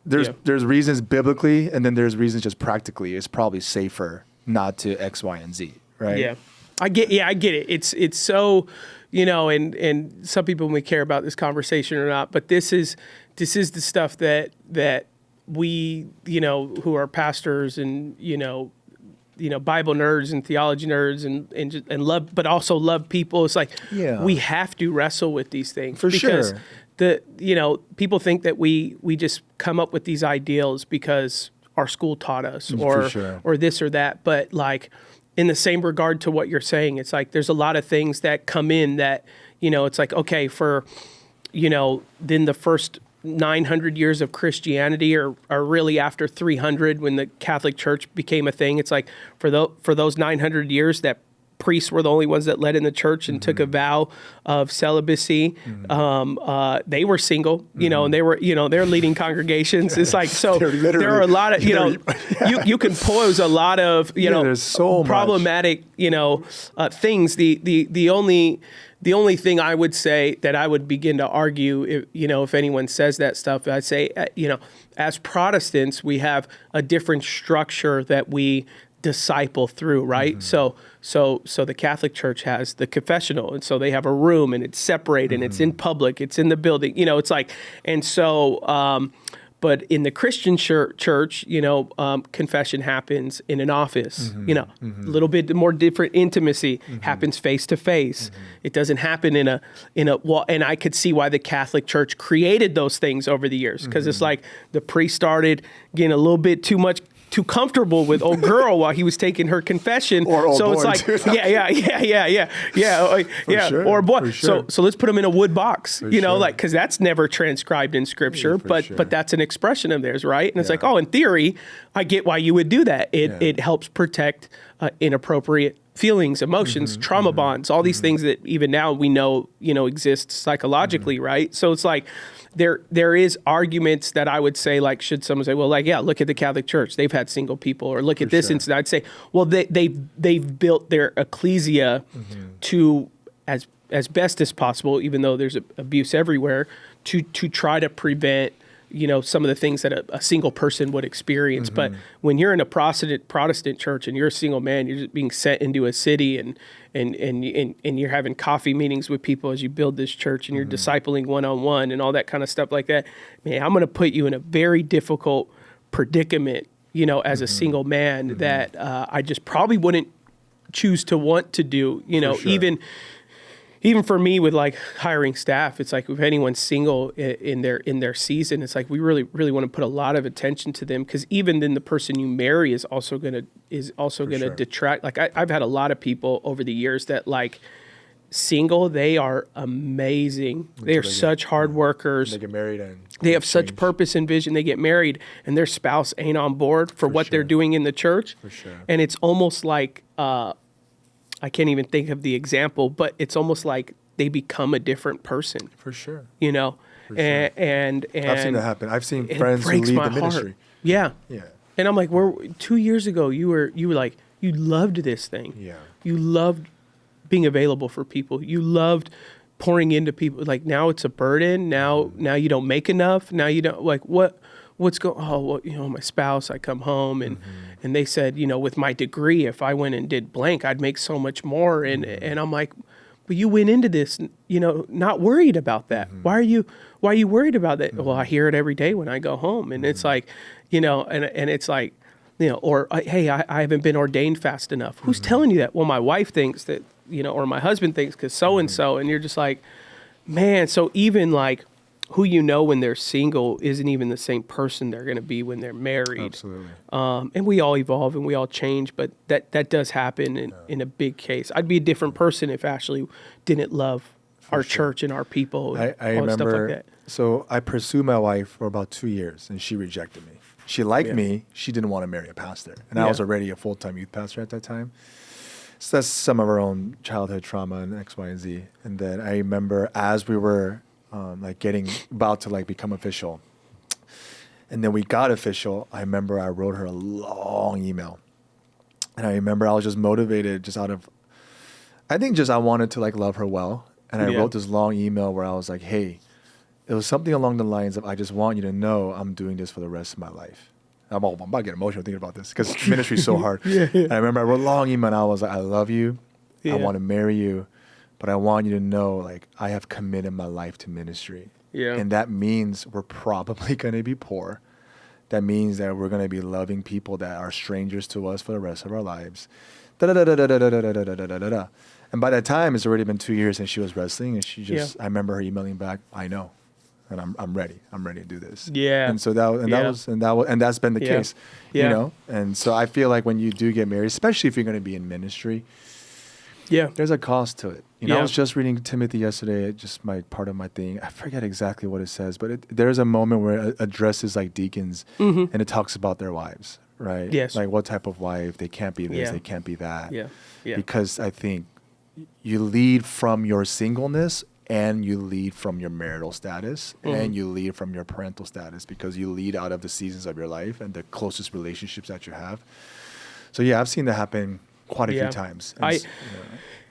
there's reasons biblically, and then there's reasons just practically. It's probably safer not to X, Y, and Z, right? Yeah, I get it. It's so. And some people may care about this conversation or not, but this is the stuff that we, who are pastors and, Bible nerds and theology nerds and love, but also love people. It's we have to wrestle with these things because people think that we just come up with these ideals because our school taught us or this or that. But in the same regard to what you're saying, it's there's a lot of things that come in that, it's okay, for, then the first 900 years of Christianity are really after 300 when the Catholic Church became a thing. It's for those 900 years that priests were the only ones that led in the church and took a vow of celibacy. They were single, and they were, they're leading congregations. It's so there are a lot of, you can pose a lot of, there's so problematic, things. The only thing I would say that I would begin to argue, if anyone says that stuff, I'd say, as Protestants, we have a different structure that we disciple through, right? So the Catholic Church has the confessional, and so they have a room, and it's separated, and it's in public, it's in the building, it's and so, but in the Christian church, confession happens in an office, a little bit more different intimacy happens face to face. It doesn't happen in a well, and I could see why the Catholic Church created those things over the years, because it's the priest started getting a little bit too comfortable with old girl while he was taking her confession. Or old so boy, it's too. Sure, or boy. Sure. So let's put them in a wood box, sure. because that's never transcribed in scripture, but that's an expression of theirs, right? And it's in theory, I get why you would do that. It helps protect inappropriate feelings, emotions, trauma bonds, all these things that even now we know, exist psychologically, right? So it's there is arguments that I would say, should someone say, well, look at the Catholic Church, they've had single people, or look at this incident. I'd say, well, they've built their ecclesia to, as best as possible, even though there's abuse everywhere, to try to prevent some of the things that a single person would experience. But when you're in a Protestant church and you're a single man, you're just being sent into a city and you're having coffee meetings with people as you build this church, and you're discipling one-on-one and all that kind of stuff like that. Man, I'm going to put you in a very difficult predicament, as a single man that I just probably wouldn't choose to want to do, even for me with like hiring staff. It's like if anyone's single in their season, it's like we really, really want to put a lot of attention to them, because even then the person you marry is also gonna detract. Like I've had a lot of people over the years that like single, they are amazing. They are such hard workers. They get married and they have such purpose and vision. They get married and their spouse ain't on board for what they're doing in the church. For sure. And it's almost like, I can't even think of the example, but it's almost like they become a different person. For sure. For sure. And I've seen that happen. I've seen friends who leave the ministry. Yeah. Yeah. And I'm like, 2 years ago, you were like, you loved this thing. Yeah. You loved being available for people. You loved pouring into people. Like now it's a burden. Now you don't make enough. Now you don't what's going, my spouse, I come home and they said, with my degree, if I went and did blank, I'd make so much more. And I'm like, but you went into this, not worried about that. Why are you worried about that? Well, I hear it every day when I go home. And it's like, and it's like, or hey, I haven't been ordained fast enough. Who's telling you that? Well, my wife thinks that, or my husband thinks because so-and-so, and you're just like, man, so even like who when they're single isn't even the same person they're going to be when they're married. Absolutely. And we all evolve and we all change, but that does happen in a big case. I'd be a different person if Ashley didn't love our church and our people and I all remember, stuff like that. So I pursued my wife for about 2 years and she rejected me. She liked me. She didn't want to marry a pastor. And I was already a full-time youth pastor at that time. So that's some of our own childhood trauma and X, Y, and Z. And then I remember as we were getting about to become official, and then we got official, I remember I wrote her a long email. And I remember I was just motivated just out of, I think just I wanted to love her well. And I wrote this long email where I was like, hey, it was something along the lines of, I just want you to know I'm doing this for the rest of my life. I'm about to get emotional thinking about this because ministry is so hard. And I remember I wrote a long email and I was like, I love you. I want to marry you. But I want you to know, I have committed my life to ministry. Yeah. And that means we're probably going to be poor. That means that we're going to be loving people that are strangers to us for the rest of our lives. Da-da-da-da-da-da-da-da-da-da-da-da. And by that time, it's already been 2 years since she was wrestling. And she just, I remember her emailing back, I know. And I'm ready. I'm ready to do this. Yeah. And so that's been the case, And so I feel like when you do get married, especially if you're going to be in ministry, there's a cost to it. I was just reading Timothy yesterday, just part of my thing. I forget exactly what it says, but there's a moment where it addresses deacons and it talks about their wives, right? Yes. What type of wife, they can't be this, they can't be that. Yeah. Because I think you lead from your singleness and you lead from your marital status and you lead from your parental status, because you lead out of the seasons of your life and the closest relationships that you have. So I've seen that happen quite a few times.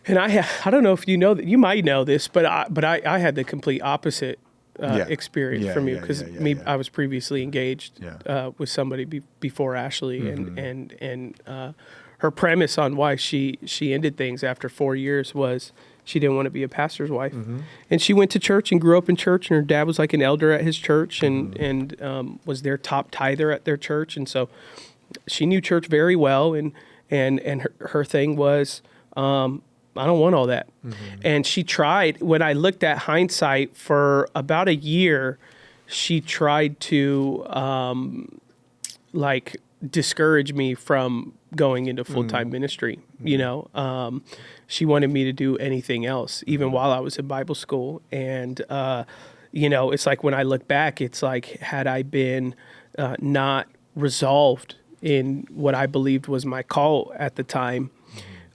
And I don't know if you know that, you might know this, but I had the complete opposite experience from you, because I was previously engaged with somebody before Ashley, and her premise on why she ended things after 4 years was she didn't want to be a pastor's wife. And she went to church and grew up in church, and her dad was like an elder at his church and was their top tither at their church. And so she knew church very well, and her thing was, I don't want all that. And she tried, when I looked at hindsight for about a year, she tried to discourage me from going into full-time ministry. She wanted me to do anything else, even while I was in Bible school. And, it's like when I look back, it's like, had I been not resolved in what I believed was my call at the time,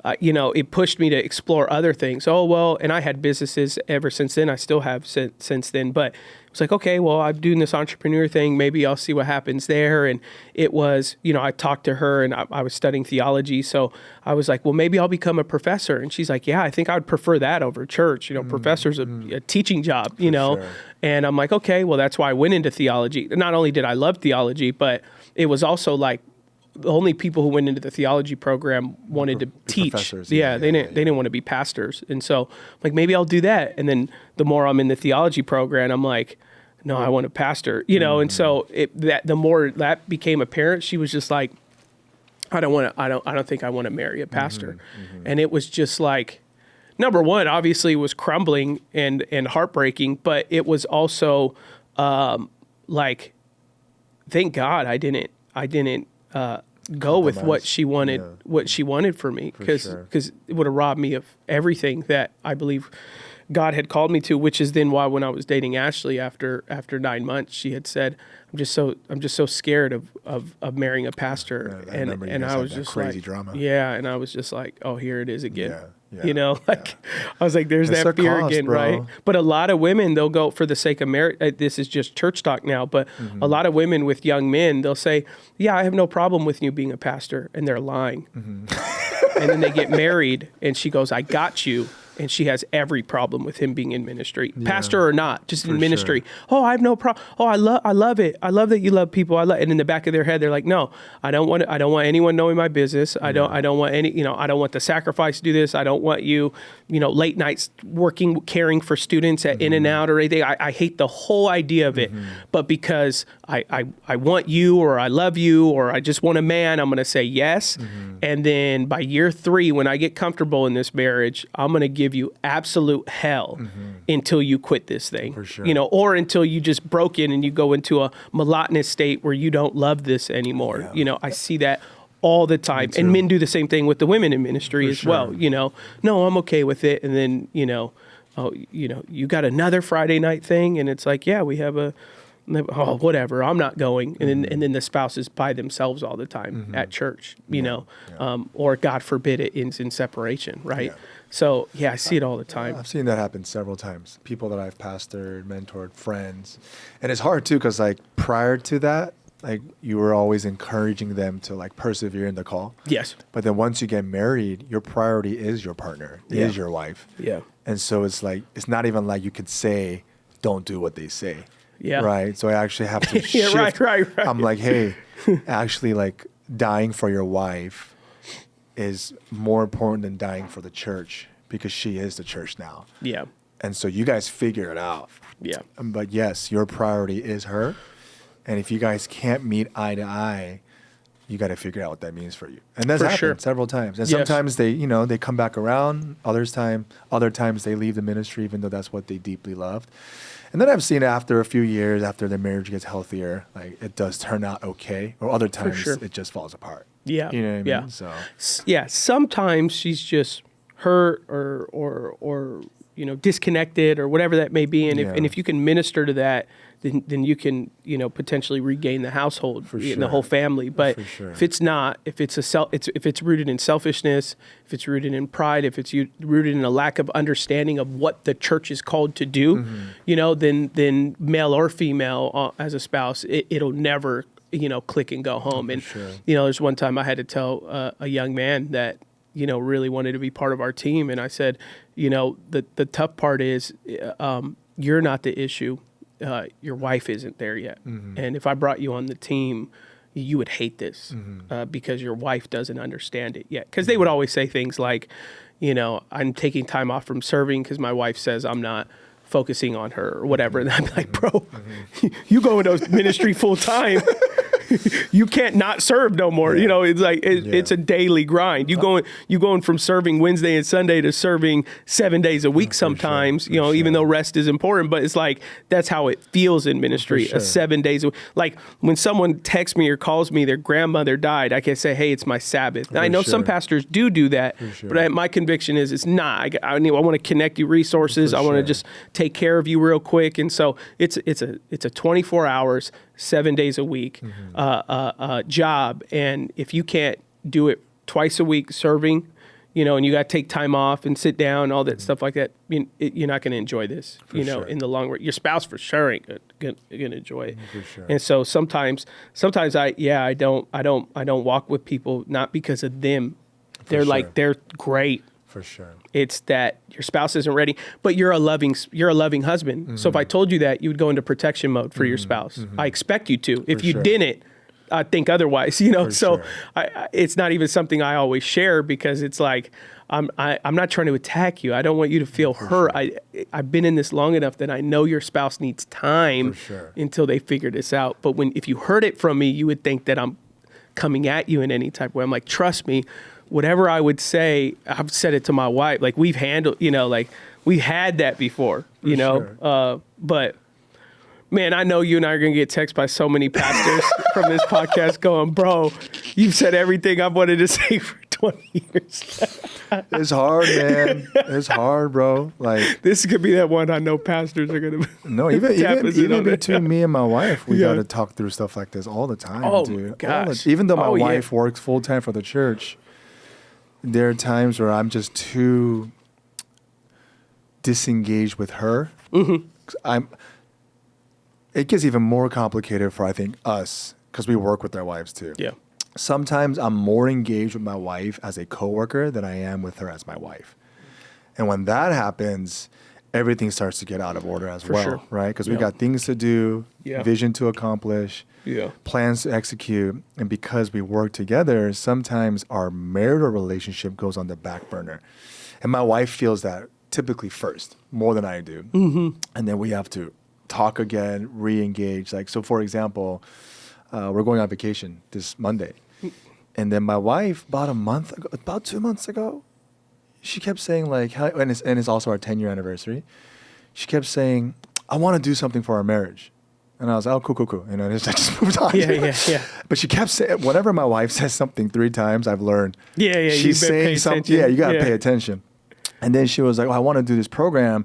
it pushed me to explore other things. Oh, well, and I had businesses ever since then. I still have since then. But it was like, okay, well, I'm doing this entrepreneur thing. Maybe I'll see what happens there. And it was, I talked to her, and I was studying theology. So I was like, well, maybe I'll become a professor. And she's like, yeah, I think I would prefer that over church. Professor's a teaching job, Sure. And I'm like, okay, well, that's why I went into theology. Not only did I love theology, but it was also like, the only people who went into the theology program wanted to teach. They didn't want to be pastors. And so I'm like, maybe I'll do that. And then the more I'm in the theology program, I'm like, no, I want to pastor, And so the more that became apparent, she was just like, I don't think I want to marry a pastor. And it was just like, number one, obviously it was crumbling and heartbreaking, but it was also like, thank God I didn't go with what she wanted for me, because it would have robbed me of everything that I believe God had called me to, which is then why when I was dating Ashley after 9 months, she had said, I'm just so scared of marrying a pastor. And I was just crazy like, drama. Yeah. And I was just like, oh, here it is again. I was like, there's that fear again, bro. Right? But a lot of women, they'll go for the sake of marriage. This is just church talk now, but a lot of women with young men, they'll say, yeah, I have no problem with you being a pastor. And they're lying. And then they get married and she goes, I got you. And she has every problem with him being in ministry, pastor or not, just in ministry. Sure. Oh, I have no problem. Oh, I love it. I love that you love people. And in the back of their head, they're like, no, I don't want anyone knowing my business. I don't want any, I don't want the sacrifice to do this. I don't want you, late nights working, caring for students at In-N-Out or anything. I hate the whole idea of it. But because I want you, or I love you, or I just want a man, I'm going to say yes. And then by year 3, when I get comfortable in this marriage, I'm going to give you absolute hell until you quit this thing, for sure. Or until you just broke in and you go into a monotonous state where you don't love this anymore. I see that all the time, and men do the same thing with the women in ministry for as sure. well. No, I'm okay with it. And then, you got another Friday night thing, and it's like, yeah, we have whatever, I'm not going. And then the spouse is by themselves all the time at church, or God forbid it ends in separation, right? Yeah. So, I see it all the time. I've seen that happen several times. People that I've pastored, mentored, friends. And it's hard, too, because, prior to that, you were always encouraging them to, persevere in the call. Yes. But then once you get married, your priority is your partner, is your wife. Yeah. And so it's it's not even like you could say, don't do what they say. Yeah. Right? So I actually have to shift. Right. I'm like, hey, actually, dying for your wife is more important than dying for the church, because she is the church now. Yeah. And so you guys figure it out. Yeah. But yes, your priority is her. And if you guys can't meet eye to eye, you got to figure out what that means for you. And that's happened several times. And sometimes they, they come back around. Other times they leave the ministry, even though that's what they deeply loved. And then I've seen after a few years, after the marriage gets healthier, it does turn out okay. Or other times it just falls apart. Yeah. You know what I mean? So sometimes she's just hurt or disconnected or whatever that may be. And if you can minister to that, then you can, potentially regain the household and the whole family. But if it's not, if it's rooted in selfishness, if it's rooted in pride, if it's rooted in a lack of understanding of what the church is called to do, then male or female as a spouse, it'll never, click and go home. And, there's one time I had to tell a young man that, really wanted to be part of our team. And I said, the tough part is you're not the issue. Your wife isn't there yet. And if I brought you on the team, you would hate this because your wife doesn't understand it yet. Because they would always say things like, I'm taking time off from serving because my wife says I'm not focusing on her or whatever. And I'm like, bro, you go into ministry full time. You can't not serve no more. It's like it's a daily grind. You going from serving Wednesday and Sunday to serving 7 days a week sometimes, even though rest is important, but it's like that's how it feels in ministry. 7 days a week. Like when someone texts me or calls me their grandmother died, I can say, hey, it's my Sabbath. Now, I know some pastors do that, but my conviction is it's not. I want to connect you resources. I want to just take care of you real quick. And so it's a 24 hours, 7 days a week job. And if you can't do it twice a week serving, and you got to take time off and sit down, all that stuff like that, you're not going to enjoy this, in the long run. Your spouse for sure ain't going to enjoy it. For sure. And so sometimes I don't walk with people, not because of them. They're like, they're great. For sure. It's that your spouse isn't ready, but you're a loving husband. Mm-hmm. So if I told you that, you would go into protection mode for your spouse. Mm-hmm. I expect you to. If you didn't, I think otherwise, so sure. It's not even something I always share, because it's like, I'm not trying to attack you. I don't want you to feel hurt. Sure. I've been in this long enough that I know your spouse needs time until they figure this out. But if you heard it from me, you would think that I'm coming at you in any type of way. I'm like, trust me, whatever I would say, I've said it to my wife. Like, we've handled, like we had that before, sure. But man, I know you and I are going to get texted by so many pastors from this podcast going, bro, you've said everything I've wanted to say for 20 years. It's hard, man. It's hard, bro. Like, this could be that one I know pastors are going to. No, even between me and my wife, we got to talk through stuff like this all the time, dude. Gosh. Even though my wife works full time for the church, there are times where I'm just too disengaged with her. Mm-hmm. It gets even more complicated for, I think, us, because we work with our wives too. Yeah. Sometimes I'm more engaged with my wife as a coworker than I am with her as my wife. And when that happens, everything starts to get out of order as well, sure. Right? Because we got things to do, vision to accomplish, plans to execute. And because we work together, sometimes our marital relationship goes on the back burner. And my wife feels that typically first, more than I do. Mm-hmm. And then we have to talk again, re-engage. Like, so for example, we're going on vacation this Monday. And then my wife, about 2 months ago, she kept saying like, and it's also our 10-year anniversary. She kept saying, I want to do something for our marriage. And I was like, oh, cool. I just moved on. Yeah. But she kept saying, whenever my wife says something 3 times, I've learned. Yeah. She's saying something. Yeah, you got to pay attention. And then she was like, I want to do this program.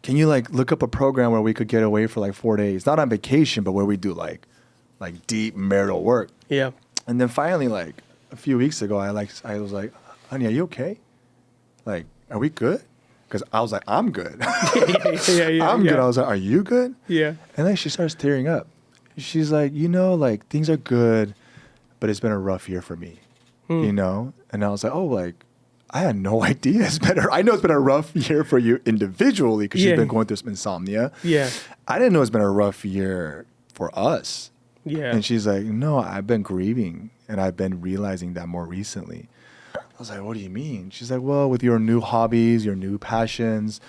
Can you like look up a program where we could get away for like 4 days? Not on vacation, but where we do like deep marital work. Yeah. And then finally, like a few weeks ago, I was like, honey, are you okay? Like, are we good? Because I was like, I'm good. I'm good. I was like, are you good? Yeah. And then she starts tearing up. She's like, like things are good, but it's been a rough year for me, And I was like, oh, like, I had no idea it's better. I know it's been a rough year for you individually because you've been going through some insomnia. Yeah. I didn't know it's been a rough year for us. Yeah. And she's like, no, I've been grieving and I've been realizing that more recently. I was like, what do you mean? She's like, well, with your new hobbies, your new passions,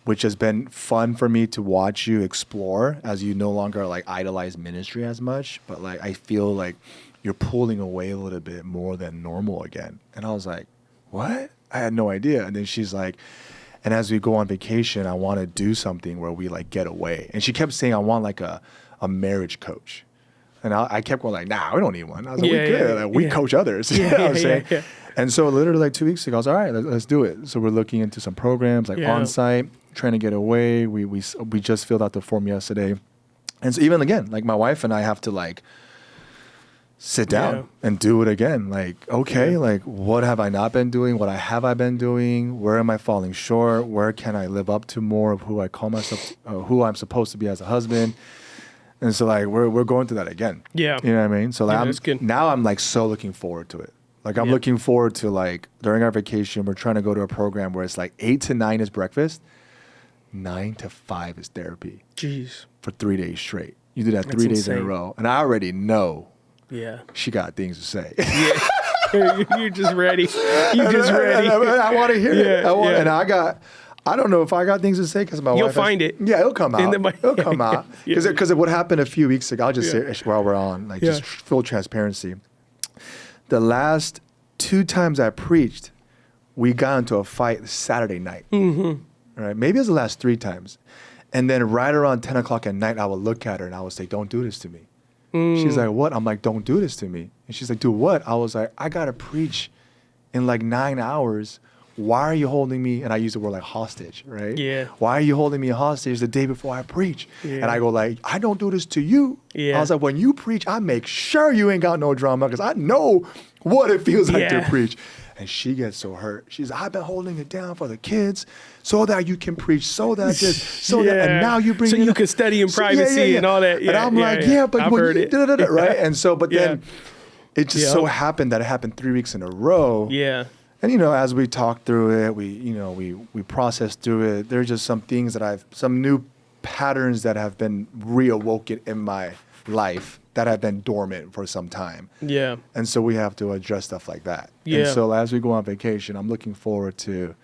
which has been fun for me to watch you explore as you no longer like idolize ministry as much. But like, I feel like you're pulling away a little bit more than normal again. And I was like, what? I had no idea. And then she's like, and as we go on vacation, I want to do something where we like get away. And she kept saying, I want like a marriage coach. And I kept going like, nah, we don't need one. I was like, we good. Like, we coach others. You know what I'm saying? Yeah. And so literally like 2 weeks ago, I was all right, let's do it. So we're looking into some programs like on-site, trying to get away. We just filled out the form yesterday. And so even again, like my wife and I have to like sit down and do it again. Like, okay, like what have I not been doing? What have I been doing? Where am I falling short? Where can I live up to more of who I call myself, who I'm supposed to be as a husband? And so like we're going through that again. Yeah. You know what I mean? So like now I'm like so looking forward to it. Like I'm looking forward to like during our vacation, we're trying to go to a program where it's like 8 to 9 is breakfast, 9 to 5 is therapy. Jeez. For 3 days straight. You do that 3 days in a row. And I already know she got things to say. Yeah. You're just ready. You're just ready. I want to hear it. And I don't know if I got things to say because my wife. You'll find it. Yeah, it'll come out. It'll come out. Because what happened a few weeks ago, I'll just say while we're on, like just full transparency. The last 2 times I preached, we got into a fight Saturday night. Mm-hmm. Right? Maybe it was the last 3 times. And then right around 10 o'clock at night, I would look at her and I would say, don't do this to me. She's like, what? I'm like, don't do this to me. And she's like, do what? I was like, I got to preach in like 9 hours. Why are you holding me? And I use the word like hostage, right? Yeah. Why are you holding me hostage the day before I preach? Yeah. And I go like, I don't do this to you. Yeah. I was like, when you preach, I make sure you ain't got no drama because I know what it feels like to preach. And she gets so hurt. She's, I've been holding it down for the kids so that you can preach, so that this, so that, and now you bring so you can study in privacy and all that. And I'm like, but I've heard it. Right? And so, but then it just so happened that it happened 3 weeks in a row. Yeah. And, you know, as we talked through it, we processed through it. There's just some things that some new patterns that have been reawoken in my life that have been dormant for some time. Yeah. And so we have to address stuff like that. Yeah. And so as we go on vacation, I'm looking forward to,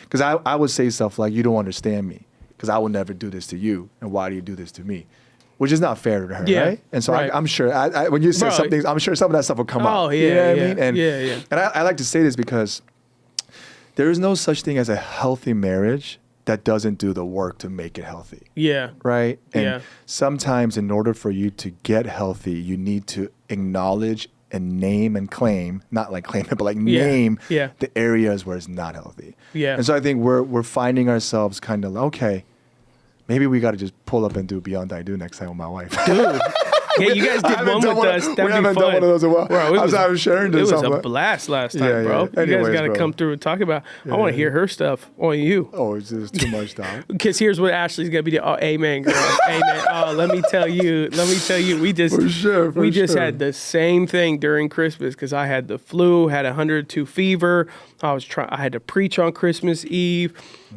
because I would say stuff like, you don't understand me because I would never do this to you. And why do you do this to me? Which is not fair to her, right? And so I'm sure, when you say something, I'm sure some of that stuff will come up. Oh, yeah. You know what I mean? And, And I like to say this because there is no such thing as a healthy marriage that doesn't do the work to make it healthy. Yeah. Right? And sometimes in order for you to get healthy, you need to acknowledge and name and claim, not like claim it, but like name the areas where it's not healthy. Yeah. And so I think we're finding ourselves kind of, okay, maybe we got to just pull up and do Beyond I Do next time with my wife. Dude. Yeah, you guys did one with us. That'd we haven't be fun. done one of those in a while. Bro, I was sharing this. It was a blast last time, bro. You Anyways, guys got to bro. come through and talk about. I want to hear her stuff on you. Oh, it's just too much time. Because here's what Ashley's gonna be doing. Oh, amen, girl. Amen. Oh, let me tell you. We just For sure. had the same thing during Christmas because I had the flu, had 102 fever. I had to preach on Christmas Eve,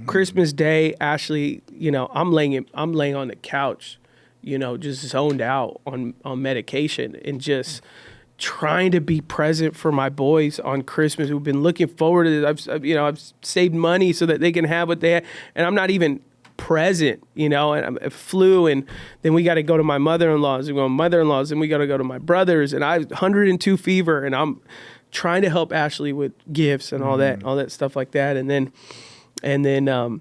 Christmas Day. Ashley, you know, I'm laying on the couch, you know, just zoned out on medication and just trying to be present for my boys on Christmas who've been looking forward to this. I've saved money so that they can have what they have, and I'm not even present, you know, and I flew, and then we got to go to my mother-in-law's, and we got to go to my brother's, and I 102 fever, and I'm trying to help Ashley with gifts and all that stuff like that, and then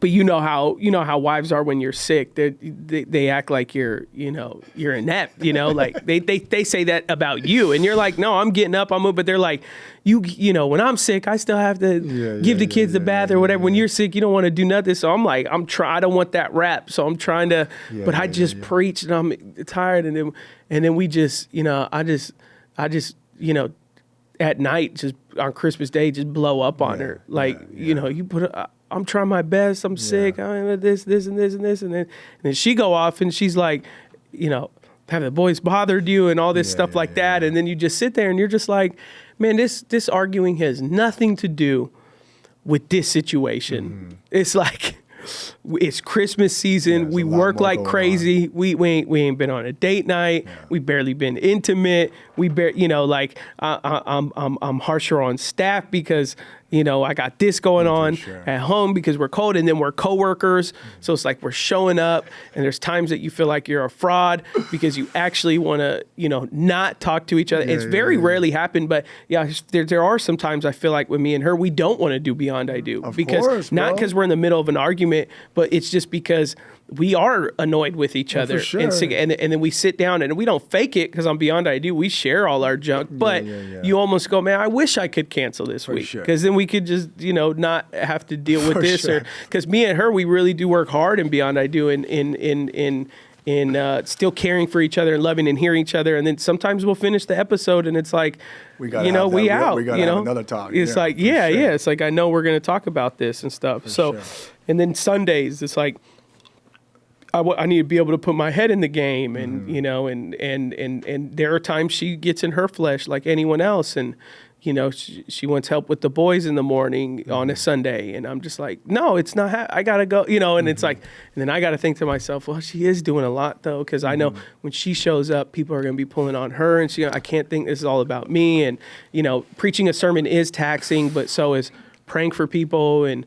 but you know how wives are when you're sick. They act like you're inept. You know, like they say that about you, and you're like, no, I'm getting up, I'm moving. But they're like, you know, when I'm sick, I still have to give the kids the bath or whatever. When you're sick, you don't want to do nothing. So I'm like, I don't want that rap. So I'm trying to, but I just preach, and I'm tired, and then we just, you know, I just, you know, at night, just on Christmas Day, just blow up on her. Like, you know, you put I'm trying my best. I'm sick. I'm this, and then she go off and she's like, you know, have the boys bothered you and all this stuff like that. And then you just sit there and you're just like, man, this arguing has nothing to do with this situation. It's like, it's Christmas season. We work like crazy. We ain't been on a date night. We barely been intimate. You know, like I'm harsher on staff because, you know, I got this going on at home because we're cold, and then we're coworkers. So it's like we're showing up, and there's times that you feel like you're a fraud because you actually want to, you know, not talk to each other. It's very rarely happened, but there are some times I feel like with me and her, we don't want to do Beyond I Do not because we're in the middle of an argument, but it's just because we are annoyed with each other, and then we sit down and we don't fake it because on Beyond I Do we share all our junk, but you almost go, man, I wish I could cancel this week because then we could just, you know, not have to deal with this, or because me and her, we really do work hard in Beyond I Do in still caring for each other and loving and hearing each other, and then sometimes we'll finish the episode and it's like, we gotta have another talk. It's like it's like I know we're gonna talk about this and stuff. And then Sundays it's like, I need to be able to put my head in the game, and you know, and there are times she gets in her flesh like anyone else, and you know, she wants help with the boys in the morning on a Sunday, and I'm just like, no, it's not. I gotta go, you know, and it's like, and then I gotta think to myself, well, she is doing a lot though, because I know when she shows up, people are gonna be pulling on her, and I can't think this is all about me, and you know, preaching a sermon is taxing, but so is praying for people and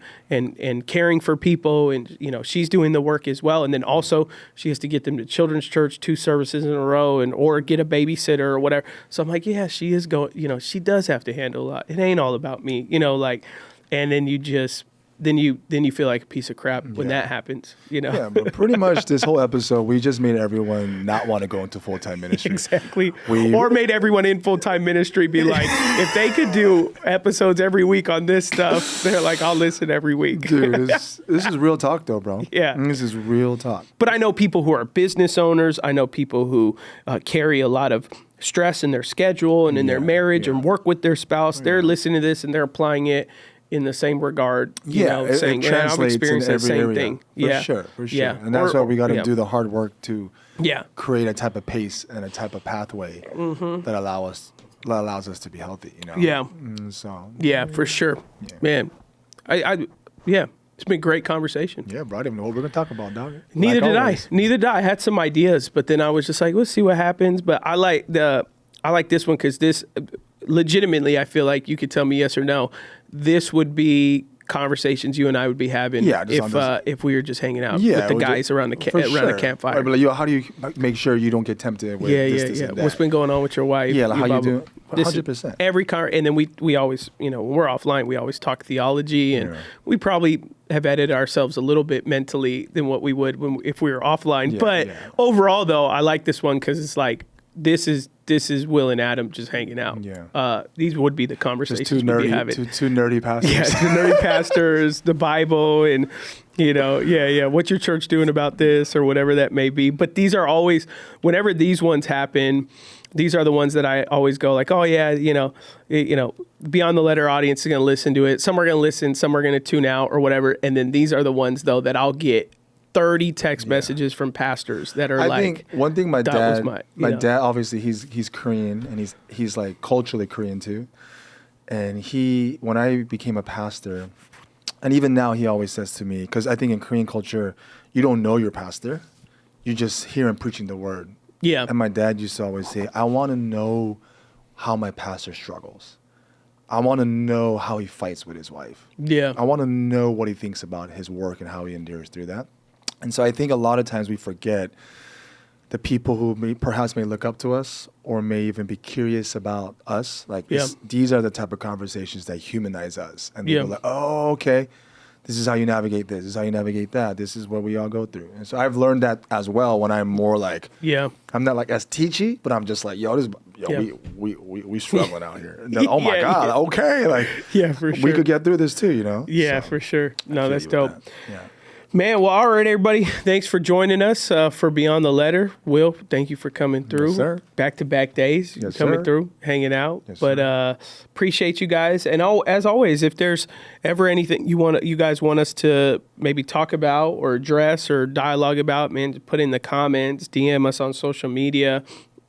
caring for people, and you know, she's doing the work as well, and then also she has to get them to children's church 2 services in a row, and or get a babysitter or whatever. So I'm like, yeah, she is going, you know, she does have to handle a lot. It ain't all about me, you know, like, and then you just, then you feel like a piece of crap when that happens, you know? Yeah, but pretty much this whole episode, we just made everyone not want to go into full-time ministry. Exactly. Or made everyone in full-time ministry be like, if they could do episodes every week on this stuff, they're like, I'll listen every week. Dude, this is real talk though, bro. Yeah. This is real talk. But I know people who are business owners. I know people who carry a lot of stress in their schedule and in their marriage and work with their spouse. They're listening to this and they're applying it in the same regard, saying, it I'm experiencing the same thing. For sure. Yeah. And that's why we got to do the hard work to create a type of pace and a type of pathway that allows us to be healthy, you know? Yeah. Yeah, for sure. Yeah. Man, it's been a great conversation. Yeah, bro. I didn't know what we're going to talk about, dog. Neither did I. I had some ideas, but then I was just like, let's see what happens. But I like this one because this, legitimately, I feel like you could tell me yes or no. This would be conversations you and I would be having if we were just hanging out with the guys around the campfire. Right, but like, how do you make sure you don't get tempted with this and that? What's been going on with your wife? Yeah, like how you doing? 100%. Every and then we always, when we're offline, we always talk theology, and we probably have edited ourselves a little bit mentally than what we would if we were offline. Overall, though, I like this one because it's like this is Will and Adam just hanging out. Yeah. These would be the conversations we'd be having. Two nerdy pastors. Yeah, two nerdy pastors, the Bible, and what's your church doing about this or whatever that may be. But these are always, whenever these ones happen, these are the ones that I always go like, oh yeah, Beyond the Letter audience is going to listen to it. Some are going to listen, some are going to tune out or whatever. And then these are the ones though that I'll get 30 text messages from pastors that are I think one thing my dad obviously he's Korean and he's like culturally Korean too. And when I became a pastor, and even now he always says to me, because I think in Korean culture, you don't know your pastor. You just hear him preaching the word. Yeah. And my dad used to always say, I want to know how my pastor struggles. I want to know how he fights with his wife. Yeah. I want to know what he thinks about his work and how he endures through that. And so I think a lot of times we forget the people who perhaps may look up to us or may even be curious about us. Like these are the type of conversations that humanize us. And they're like, oh, okay, this is how you navigate this. This is how you navigate that. This is what we all go through. And so I've learned that as well when I'm more like, I'm not like as teachy, but I'm just like, we struggling out here. And then, oh my God, okay. Like, for sure. We could get through this too, Yeah, so, for sure. No, that's dope. Yeah. Man, well, all right, everybody. Thanks for joining us for Beyond the Letter. Will, thank you for coming through. Yes, sir. Back-to-back days, coming through, hanging out. Yes, but appreciate you guys. And as always, if there's ever anything you guys want us to maybe talk about or address or dialogue about, man, put in the comments, DM us on social media,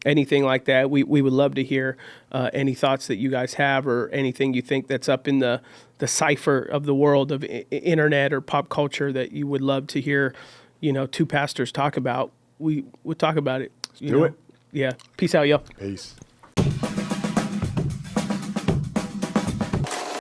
anything like that. We would love to hear any thoughts that you guys have or anything you think that's up in the cipher of the world of internet or pop culture that you would love to hear, two pastors talk about. We would talk about it. Do it. Yeah. Peace out, y'all. Peace.